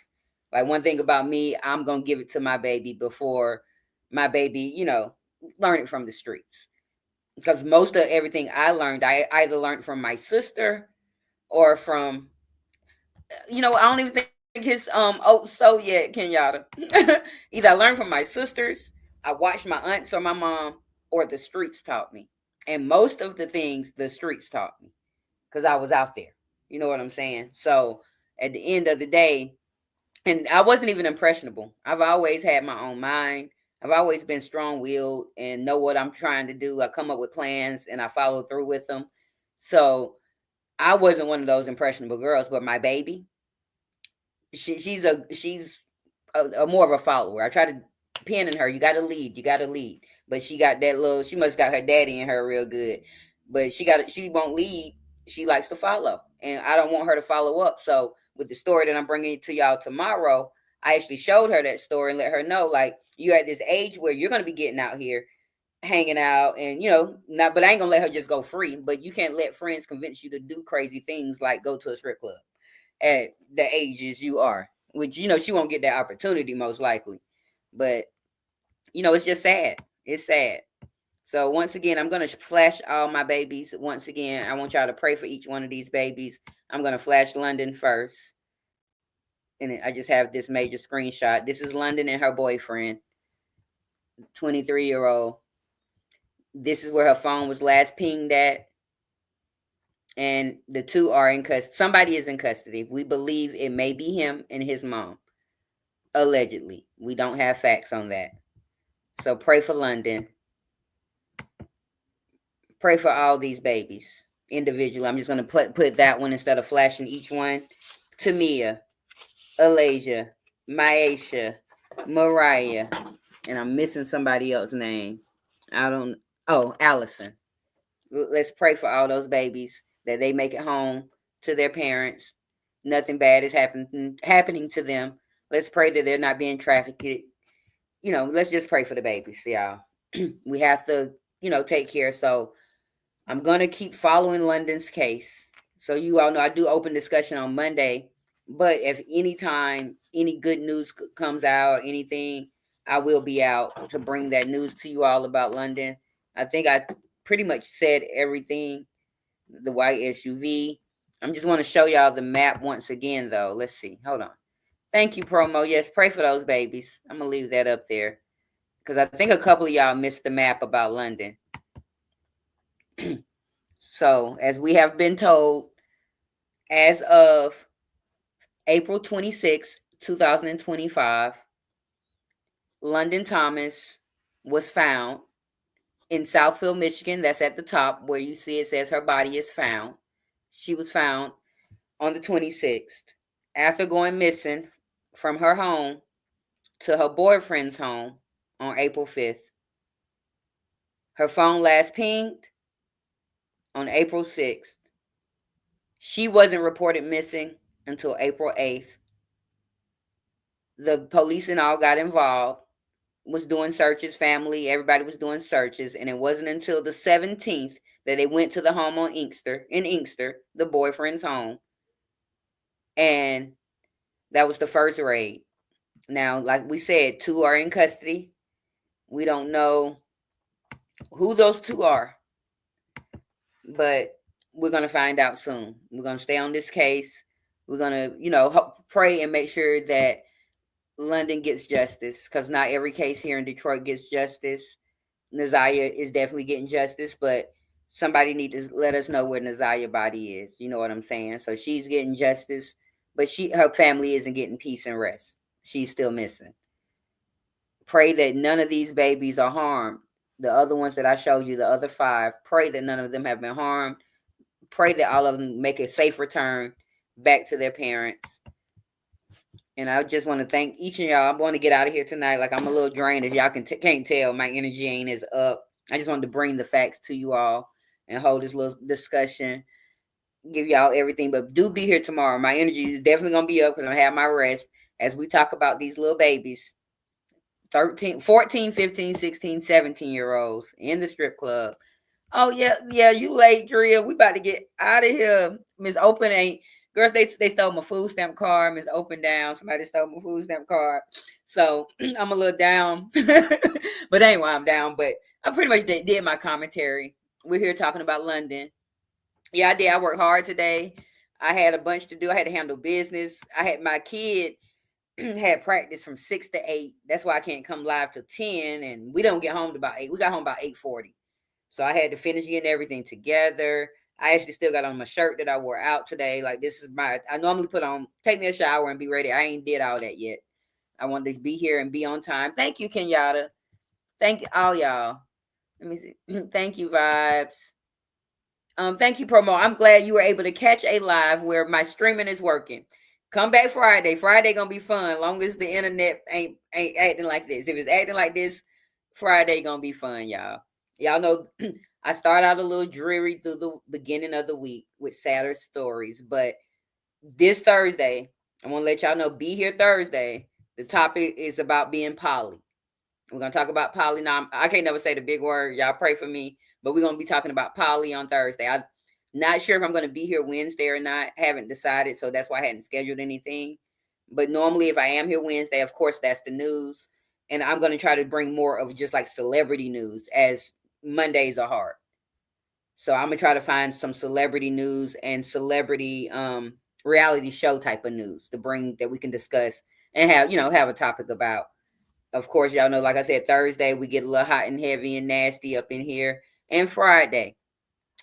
Speaker 2: Like one thing about me, I'm gonna give it to my baby before my baby, learn it from the streets. Because most of everything I learned, I either learned from my sister or from, I don't even think his oats so yet, Kenyatta. Either I learned from my sisters, I watched my aunts or my mom, or the streets taught me. And most of the things the streets taught me because I was out there. You know what I'm saying? So at the end of the day, and I wasn't even impressionable. I've always had my own mind. I've always been strong-willed and know what I'm trying to do. I come up with plans and I follow through with them. So I wasn't one of those impressionable girls, but my baby, she's a more of a follower. I try to pin in her. You got to lead. But she got she must got her daddy in her real good. But she won't lead. She likes to follow. And I don't want her to follow up. So with the story that I'm bringing to y'all tomorrow, I actually showed her that story and let her know, like, you're at this age where you're going to be getting out here, hanging out, and, but I ain't going to let her just go free. But you can't let friends convince you to do crazy things like go to a strip club at the ages you are, which, she won't get that opportunity most likely. But, it's just sad. It's sad. So once again, I'm going to flash all my babies. Once again, I want y'all to pray for each one of these babies. I'm going to flash London first. And I just have this major screenshot. This is London and her boyfriend, 23-year-old. This is where her phone was last pinged at. And the two are in custody. Somebody is in custody. We believe it may be him and his mom. Allegedly. We don't have facts on that. So pray for London. Pray for all these babies individually. I'm just going to put that one instead of flashing each one. Tamia, Alasia, Maisha, Mariah, and I'm missing somebody else's name. Allison. Let's pray for all those babies that they make it home to their parents. Nothing bad is happening to them. Let's pray that they're not being trafficked. Let's just pray for the babies, y'all. We have to, take care. So I'm going to keep following London's case. So you all know I do open discussion on Monday. But if anytime any good news comes out or anything, I will be out to bring that news to you all about London. I think I pretty much said everything. The white SUV. I'm just want to show y'all the map once again, though. Let's see. Hold on. Thank you, Promo. Yes, pray for those babies. I'm going to leave that up there because I think a couple of y'all missed the map about London. So, as we have been told, as of April 26, 2025, London Thomas was found in Southfield, Michigan. That's at the top where you see it says her body is found. She was found on the 26th after going missing from her home to her boyfriend's home on April 5th. Her phone last pinged on April 6th. She wasn't reported missing until April 8th. The police and all got involved, was doing searches, family, everybody was doing searches, and it wasn't until the 17th that they went to the home in Inkster, the boyfriend's home, and that was the first raid. Now, like we said, 2 are in custody. We don't know who those 2 are, but we're going to find out soon. We're going to stay on this case. We're going to, pray and make sure that London gets justice, because not every case here in Detroit gets justice. Naziah is definitely getting justice, but somebody need to let us know where Naziah's body is. You know what I'm saying? So she's getting justice. but her family isn't getting peace and rest. She's still missing. Pray that none of these babies are harmed. The other ones that I showed you, the other 5, pray that none of them have been harmed. Pray that all of them make a safe return back to their parents. And I just want to thank each of y'all. I'm going to get out of here tonight. Like, I'm a little drained. If y'all can't tell, my energy ain't as up. I just wanted to bring the facts to you all and hold this little discussion, give y'all everything. But do be here tomorrow. My energy is definitely going to be up because I'm going to have my rest as we talk about these little babies. 13, 14, 15, 16, 17-year-olds in the strip club. Oh, yeah, you late, Drill. We about to get out of here. Miss Open ain't, girls, they stole my food stamp card. Miss Open down. Somebody stole my food stamp card. So I'm a little down, but ain't why I'm down. But I pretty much did my commentary. We're here talking about London. Yeah, I did. I worked hard today. I had a bunch to do. I had to handle business. I had my kid had practice from 6 to 8. That's why I can't come live till 10. And we don't get home to about 8. We got home about 8:40. So I had to finish getting everything together. I actually still got on my shirt that I wore out today. Like, this is I normally put on, take me a shower and be ready. I ain't did all that yet. I wanted to be here and be on time. Thank you, Kenyatta. Thank all y'all. Let me see. Thank you, Vibes. Thank you, Promo. I'm glad you were able to catch a live where my streaming is working. Come back Friday. Friday gonna be fun, long as the internet ain't acting like this. If it's acting like this, Friday gonna be fun, y'all. Y'all know I start out a little dreary through the beginning of the week with sadder stories, but this Thursday, I want to let y'all know, be here Thursday. The topic is about being poly. We're gonna talk about poly. Now, I can't never say the big word. Y'all pray for me, but we're gonna be talking about poly on Thursday. I'm not sure if I'm gonna be here Wednesday or not. Haven't decided, so that's why I hadn't scheduled anything. But normally, if I am here Wednesday, of course, that's the news, and I'm gonna try to bring more of just like celebrity news, as Mondays are hard. So I'm gonna try to find some celebrity news and celebrity reality show type of news to bring that we can discuss and have a topic about. Of course, y'all know, like I said, Thursday we get a little hot and heavy and nasty up in here, and Friday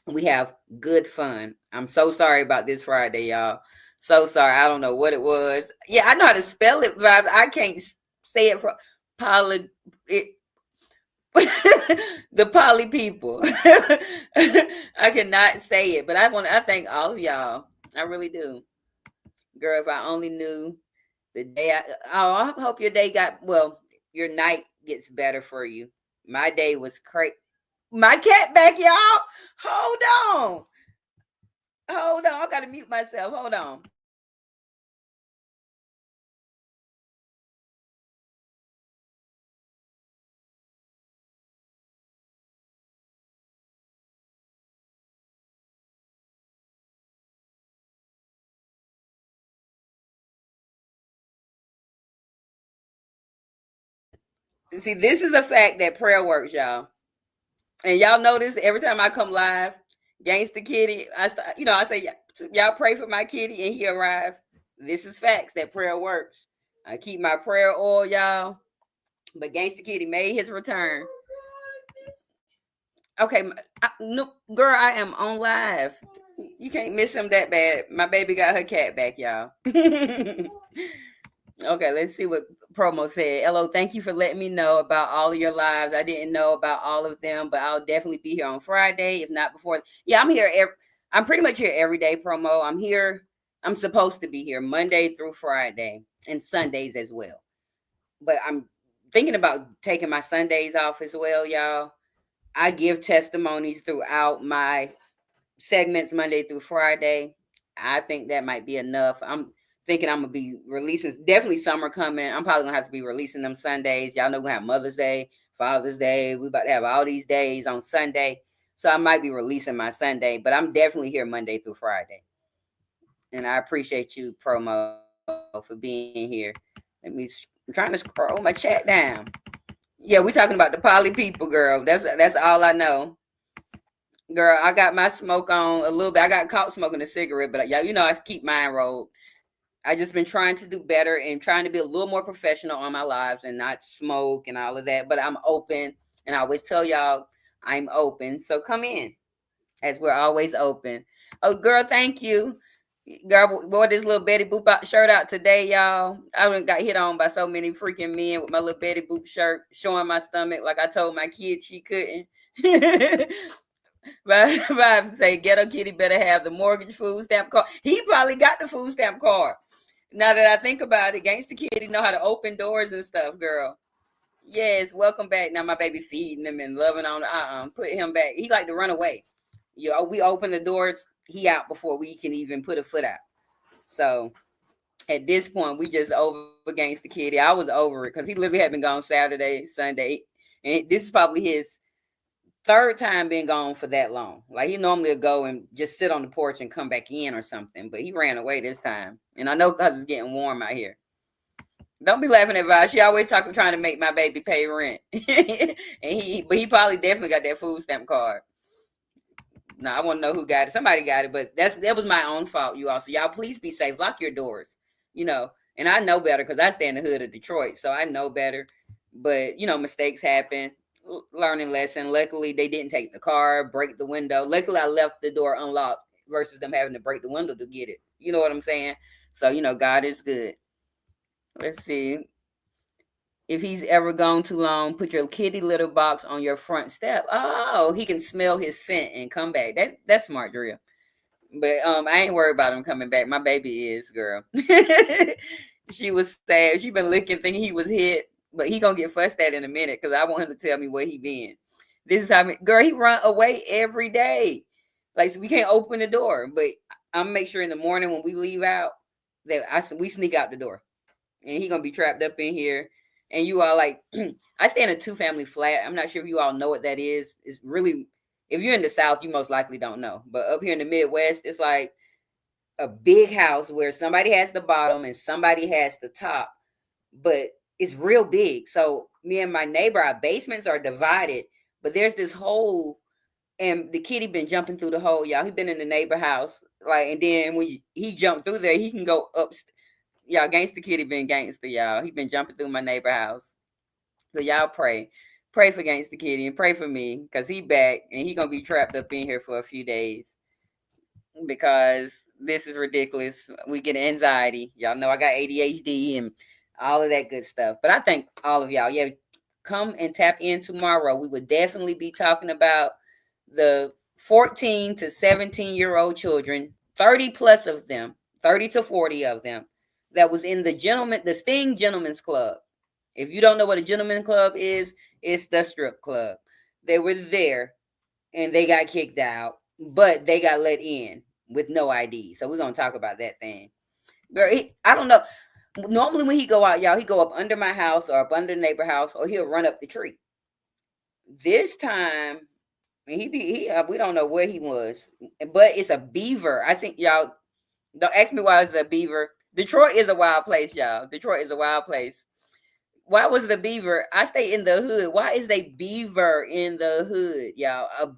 Speaker 2: we have good fun. I'm so sorry about this Friday, y'all. So sorry. I don't know what it was. Yeah, I know how to spell it, but I can't say it for poly. The poly people. I cannot say it, but I thank all of y'all. I really do. Girl, if I only knew the day I hope your day your night gets better for you. My day was crazy. My cat back, y'all. Hold on. I gotta mute myself. Hold on. See, this is a fact that prayer works, y'all. And y'all notice every time I come live, Gangsta Kitty, I say, y'all pray for my kitty and he arrive. This is facts that prayer works. I keep my prayer oil, y'all. But Gangsta Kitty made his return. Okay, no, girl, I am on live. You can't miss him that bad. My baby got her cat back, y'all. Okay, let's see what Promo said. Hello, thank you for letting me know about all of your lives. I didn't know about all of them, but I'll definitely be here on Friday, if not before. Yeah, I'm here. I'm pretty much here every day, Promo. I'm here. I'm supposed to be here Monday through Friday and Sundays as well. But I'm thinking about taking my Sundays off as well, y'all. I give testimonies throughout my segments Monday through Friday. I think that might be enough. I'm thinking I'm gonna be releasing, definitely summer coming. I'm probably gonna have to be releasing them Sundays. Y'all know we're gonna have Mother's Day, Father's Day. We about to have all these days on Sunday. So I might be releasing my Sunday, but I'm definitely here Monday through Friday. And I appreciate you, Promo, for being here. I'm trying to scroll my chat down. Yeah, we're talking about the poly people, girl. That's all I know. Girl, I got my smoke on a little bit. I got caught smoking a cigarette, but y'all, I keep mine rolled. I just been trying to do better and trying to be a little more professional on my lives and not smoke and all of that. But I'm open, and I always tell y'all I'm open. So come in, as we're always open. Oh, girl, thank you. Girl wore this little Betty Boop shirt out today, y'all. I done got hit on by so many freaking men with my little Betty Boop shirt showing my stomach like I told my kid she couldn't. Vibes say Ghetto Kitty better have the mortgage food stamp card. He probably got the food stamp card. Now that I think about it, Gangsta Kitty know how to open doors and stuff, girl. Yes, welcome back. Now my baby feeding him and loving on. Put him back. He like to run away. We open the doors, he out before we can even put a foot out. So at this point, we just over Gangsta Kitty. I was over it because he literally had been gone Saturday, Sunday, and this is probably his third time being gone for that long. Like he normally would go and just sit on the porch and come back in or something, but he ran away this time. And I know because it's getting warm out here. Don't be laughing at Vi. She always trying to make my baby pay rent. But he probably definitely got that food stamp card. No, I want to know who got it. Somebody got it, but that was my own fault, you all. So y'all please be safe. Lock your doors, and I know better because I stay in the hood of Detroit, so I know better. But, mistakes happen. Learning lesson. Luckily, they didn't take the car, break the window. Luckily, I left the door unlocked versus them having to break the window to get it. You know what I'm saying? So, God is good. Let's see. If he's ever gone too long, put your kitty litter box on your front step. Oh, he can smell his scent and come back. That's smart, Drill. But I ain't worried about him coming back. My baby is, girl. She was sad. She been looking, thinking he was hit. But he gonna get fussed at in a minute because I want him to tell me where he been. This is how girl, he run away every day. Like, so we can't open the door. But I'm make sure in the morning when we leave out that we sneak out the door. And he gonna be trapped up in here. And you all like, I stay in a 2-family flat. I'm not sure if you all know what that is. It's really, if you're in the South, you most likely don't know. But up here in the Midwest, it's like a big house where somebody has the bottom and somebody has the top. But it's real big. So me and my neighbor, our basements are divided. But there's this hole, and the kitty been jumping through the hole, y'all. He been in the neighbor house. Like, and then when he jumped through there, he can go up. Y'all, Gangsta Kitty been gangster, y'all. He been jumping through my neighbor house. So y'all pray for Gangsta Kitty and pray for me because he back and he gonna be trapped up in here for a few days because this is ridiculous. We get anxiety. Y'all know I got ADHD and all of that good stuff. But I thank all of y'all. Yeah, come and tap in tomorrow. We would definitely be talking about the 14 to 17-year-old children, 30 plus of them, 30 to 40 of them. That was in the Sting Gentlemen's Club. If you don't know what a gentleman's club is, it's the strip club. They were there and they got kicked out, but they got let in with no ID. So we're going to talk about that thing. Girl, I don't know. Normally when he go out, y'all, he go up under my house or up under the neighbor house or he'll run up the tree. This time, we don't know where he was, but it's a beaver. I think y'all, don't ask me why it's a beaver. Detroit is a wild place, y'all. Detroit is a wild place. Why was the beaver? I stay in the hood. Why is they beaver in the hood, y'all? The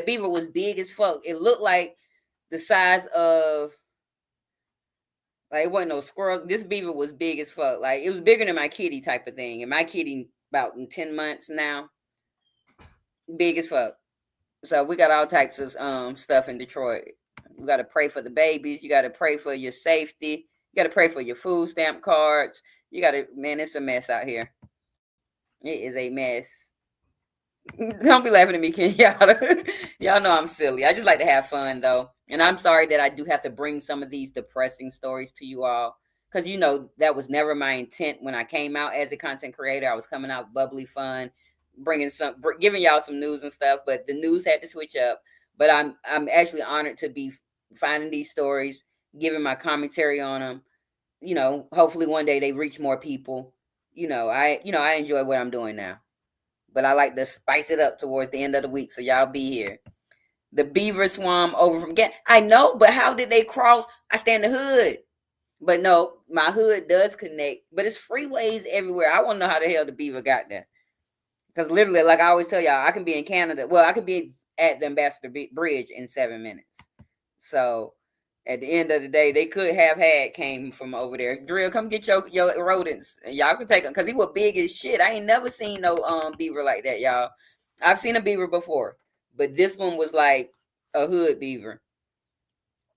Speaker 2: beaver was big as fuck. It looked like the size of, like, it wasn't no squirrel. This beaver was big as fuck. Like, it was bigger than my kitty type of thing. And my kitty about 10 months now. Big as fuck. So we got all types of stuff in Detroit. You got to pray for the babies. You got to pray for your safety. You got to pray for your food stamp cards. You got to, man, it's a mess out here. It is a mess. Don't be laughing at me, Ken. Y'all know I'm silly. I just like to have fun, though. And I'm sorry that I do have to bring some of these depressing stories to you all. Because, that was never my intent when I came out as a content creator. I was coming out bubbly fun, giving y'all some news and stuff. But the news had to switch up. But I'm actually honored to be finding these stories, giving my commentary on them. Hopefully one day they reach more people. I enjoy what I'm doing now. But I like to spice it up towards the end of the week, so y'all be here. The beaver swam over from again. I know, but how did they cross? I stay in the hood. But no, my hood does connect. But it's freeways everywhere. I want to know how the hell the beaver got there. Because literally, like I always tell y'all, I can be in Canada. Well, I could be at the Ambassador Bridge in 7 minutes. So at the end of the day, they could have came from over there. Drill, come get your rodents. And y'all can take them because he was big as shit. I ain't never seen no beaver like that, y'all. I've seen a beaver before, but this one was like a hood beaver.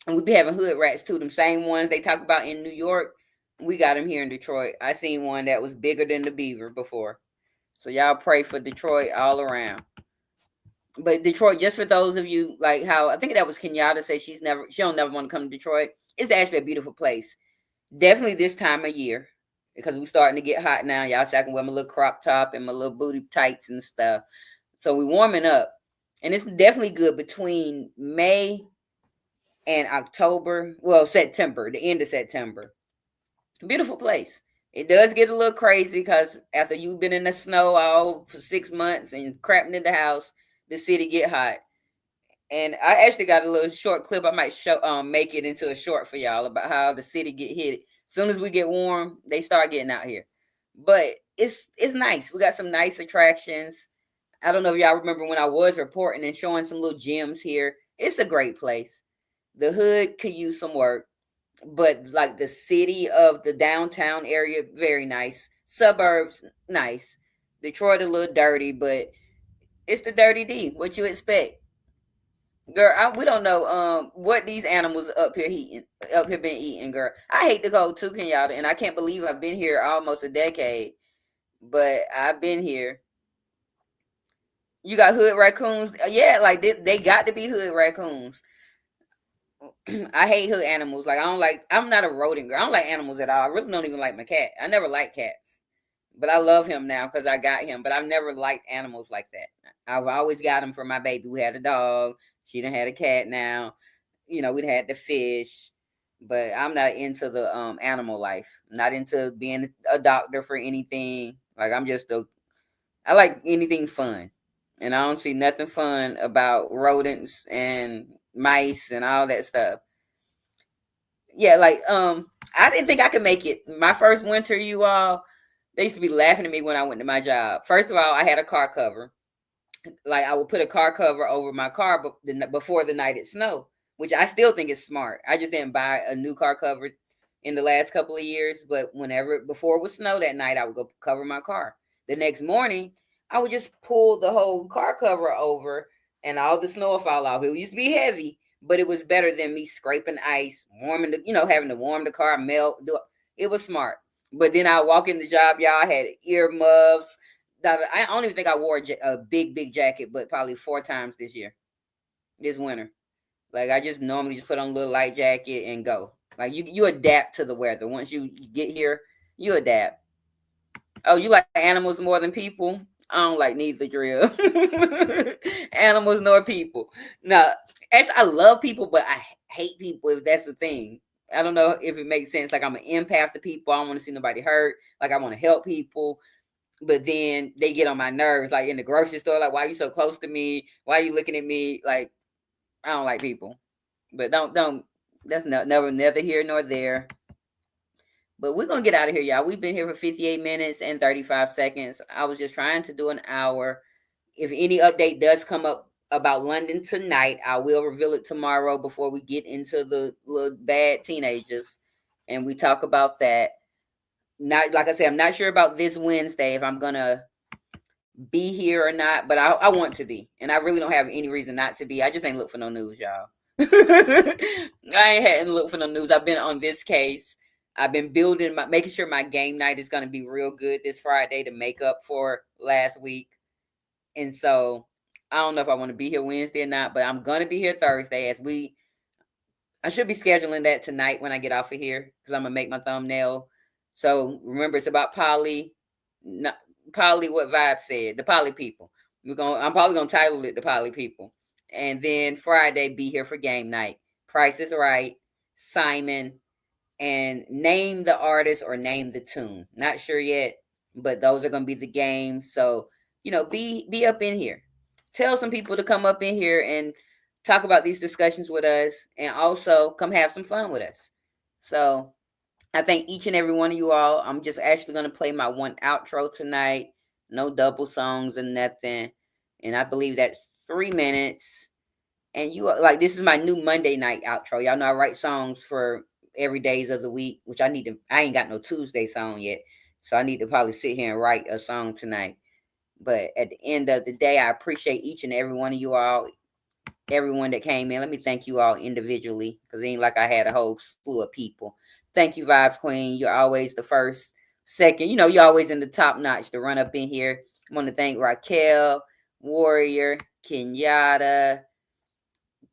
Speaker 2: And we be having hood rats too. Them same ones they talk about in New York. We got them here in Detroit. I seen one that was bigger than the beaver before. So y'all pray for Detroit all around. But Detroit, just for those of you like how I think that was Kenyatta say she don't never want to come to Detroit. It's actually a beautiful place. Definitely this time of year because we're starting to get hot now. Y'all say I can wear my little crop top and my little booty tights and stuff. So we're warming up, and it's definitely good between May and October. Well, September, the end of September. Beautiful place. It does get a little crazy because after you've been in the snow all for 6 months and crapping in the house, the city get hot. And I actually got a little short clip. I might make it into a short for y'all about how the city get hit. As soon as we get warm, they start getting out here. But it's nice. We got some nice attractions. I don't know if y'all remember when I was reporting and showing some little gems here. It's a great place. The hood could use some work, but like the city of the downtown area, very nice. Suburbs, nice. Detroit a little dirty, but it's the dirty D. What you expect? Girl, we don't know what these animals up here been eating, girl. I hate to go too, Kenyatta, and I can't believe I've been here almost a decade, but I've been here. You got hood raccoons, yeah, like they got to be hood raccoons. I hate hood animals. Like I'm not a rodent girl. I don't like animals at all. I really don't even like my cat. I never liked cats, but I love him now because I got him. But I've never liked animals like that. I've always got him for my baby. We had a dog. She done had a cat now. You know, we'd had the fish, but I'm not into the animal life. I'm not into being a doctor for anything. Like I like anything fun. And I don't see nothing fun about rodents and mice and all that stuff. Yeah, like I didn't think I could make it. My first winter, you all, they used to be laughing at me when I went to my job. First of all, I had a car cover. Like I would put a car cover over my car before the night it snowed, which I still think is smart. I just didn't buy a new car cover in the last couple of years, but before it would snow that night, I would go cover my car. The next morning, I would just pull the whole car cover over and all the snow would fall off. It used to be heavy, but it was better than me scraping ice, having to warm the car, melt. It was smart. But then I walk in the job, y'all, I had earmuffs. I don't even think I wore a big jacket, but probably 4 times this winter. Like I just normally just put on a little light jacket and go. Like you adapt to the weather. Once you get here, you adapt. Oh, you like animals more than people? I don't like neither, drill. Animals nor people. No, actually, I love people, but I hate people if that's the thing. I don't know if it makes sense. Like I'm an empath to people. I don't want to see nobody hurt. Like I want to help people. But then they get on my nerves, like in the grocery store, like, why are you so close to me? Why are you looking at me? Like, I don't like people. But that's neither here nor there. But we're going to get out of here, y'all. We've been here for 58 minutes and 35 seconds. I was just trying to do an hour. If any update does come up about London tonight, I will reveal it tomorrow before we get into the little bad teenagers. And we talk about that. Not like I said, I'm not sure about this Wednesday if I'm gonna be here or not, but I want to be, and I really don't have any reason not to be. I just ain't look for no news, y'all. I hadn't looked for no news. I've been on this case. I've been making sure my game night is gonna be real good this Friday to make up for last week, and so I don't know if I want to be here Wednesday or not, but I'm gonna be here Thursday I should be scheduling that tonight when I get off of here because I'm gonna make my thumbnail. So remember, it's about Polly. Polly, what Vibe said, the Polly people. I'm probably gonna title it the Polly people. And then Friday, be here for game night. Price is Right, Simon, and name the artist or name the tune. Not sure yet, but those are gonna be the games. So be up in here. Tell some people to come up in here and talk about these discussions with us, and also come have some fun with us. So I thank each and every one of you all. I'm just actually going to play my one outro tonight. No double songs or nothing. And I believe that's 3 minutes. And this is my new Monday night outro. Y'all know I write songs for every days of the week, which I ain't got no Tuesday song yet. So I need to probably sit here and write a song tonight. But at the end of the day, I appreciate each and every one of you all. everyone that came in. Let me thank you all individually because it ain't like I had a whole slew of people. Thank you, Vibes Queen. You're always the first, second. You're always in the top notch to run up in here. I want to thank Raquel, Warrior, Kenyatta,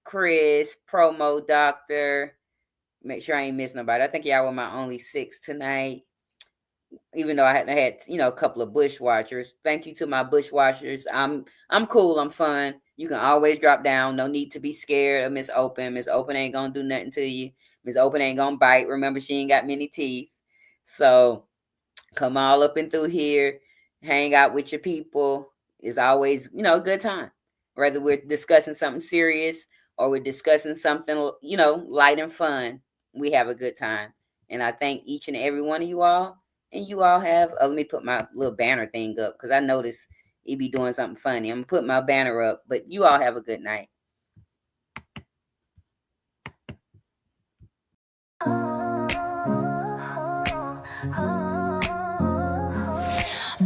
Speaker 2: Chris, Promo Doctor. Make sure I ain't miss nobody. I think y'all were my only 6 tonight. Even though I had a couple of bushwatchers. Thank you to my bushwatchers. I'm cool. I'm fun. You can always drop down. No need to be scared of Miss Open. Miss Open ain't gonna do nothing to you. Miss Open ain't gonna bite. Remember, she ain't got many teeth. So come all up and through here. Hang out with your people. It's always, a good time. Whether we're discussing something serious or we're discussing something, light and fun. We have a good time. And I thank each and every one of you all. And you all have, let me put my little banner thing up because I noticed he be doing something funny. I'm going to put my banner up, but you all have a good night.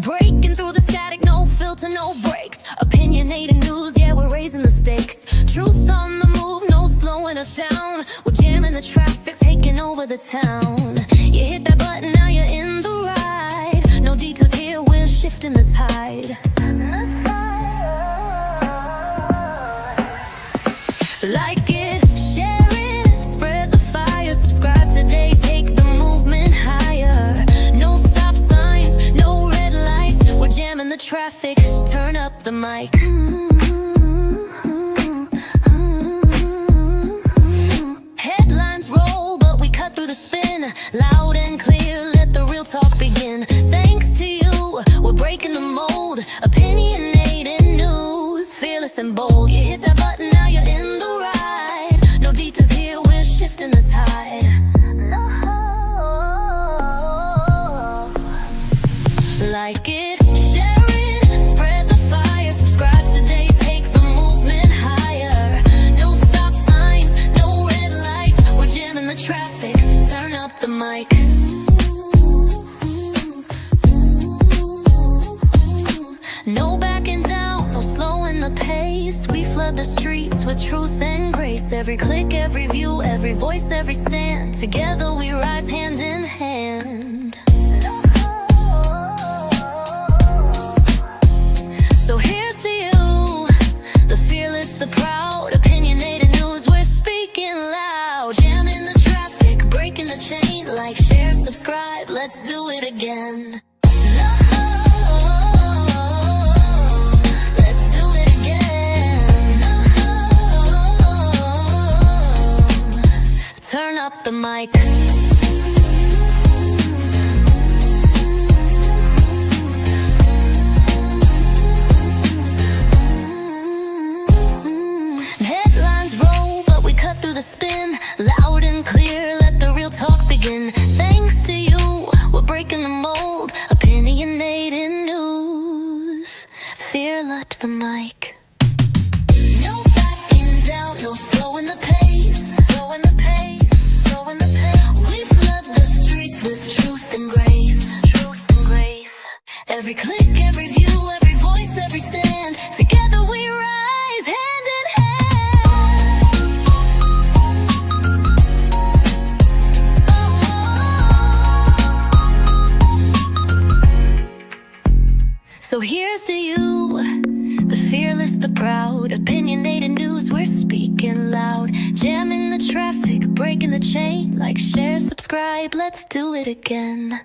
Speaker 1: Breaking through the static, no filter, no breaks. Opinionated news, yeah, we're raising the stakes. Truth on the move, no slowing us down. We're jamming the traffic, taking over the town. You hit that button, now you're in the ride. No detours here, we're shifting the tide. Like it, share it, spread the fire. Subscribe today, take the movement higher. No stop signs, no red lights. We're jamming the traffic, turn up the mic. Headlines roll, but we cut through the spin. Loud and clear, let the real talk begin. Thanks to you, we're breaking the mold. Opinionated news, fearless and bold. You hit that button, now you're in the ride. No detours here, we're shifting the tide. Like it, share it, spread the fire. Subscribe today, take the movement higher. No stop signs, no red lights. We're jamming the traffic, turn up the mic. No backing down, no slowing the pace. We flood the streets with truth and grace. Every click, every view, every voice, every stand. Together we rise hand in hand. So here's to you, the fearless, the proud. Opinionated news, we're speaking loud. Jamming the traffic, breaking the chain. Like, share, subscribe, let's do it again. Let's do it again. Turn up the mic. Headlines roll, but we cut through the spin. Loud and clear, let the real talk begin. Thanks to you, we're breaking the mold. Opinionated news, fearless the mic. No backing down, no slowing the pace. Slowing the pace, slowing the pace. We flood the streets with truth and grace. Truth and grace. Every click, every view, every voice, every stand. Together we rise hand in hand. So here's to you, the fearless, the proud. Opinionated news, we're speaking loud. Jamming the traffic, breaking the chain. Like, share, subscribe, let's do it again.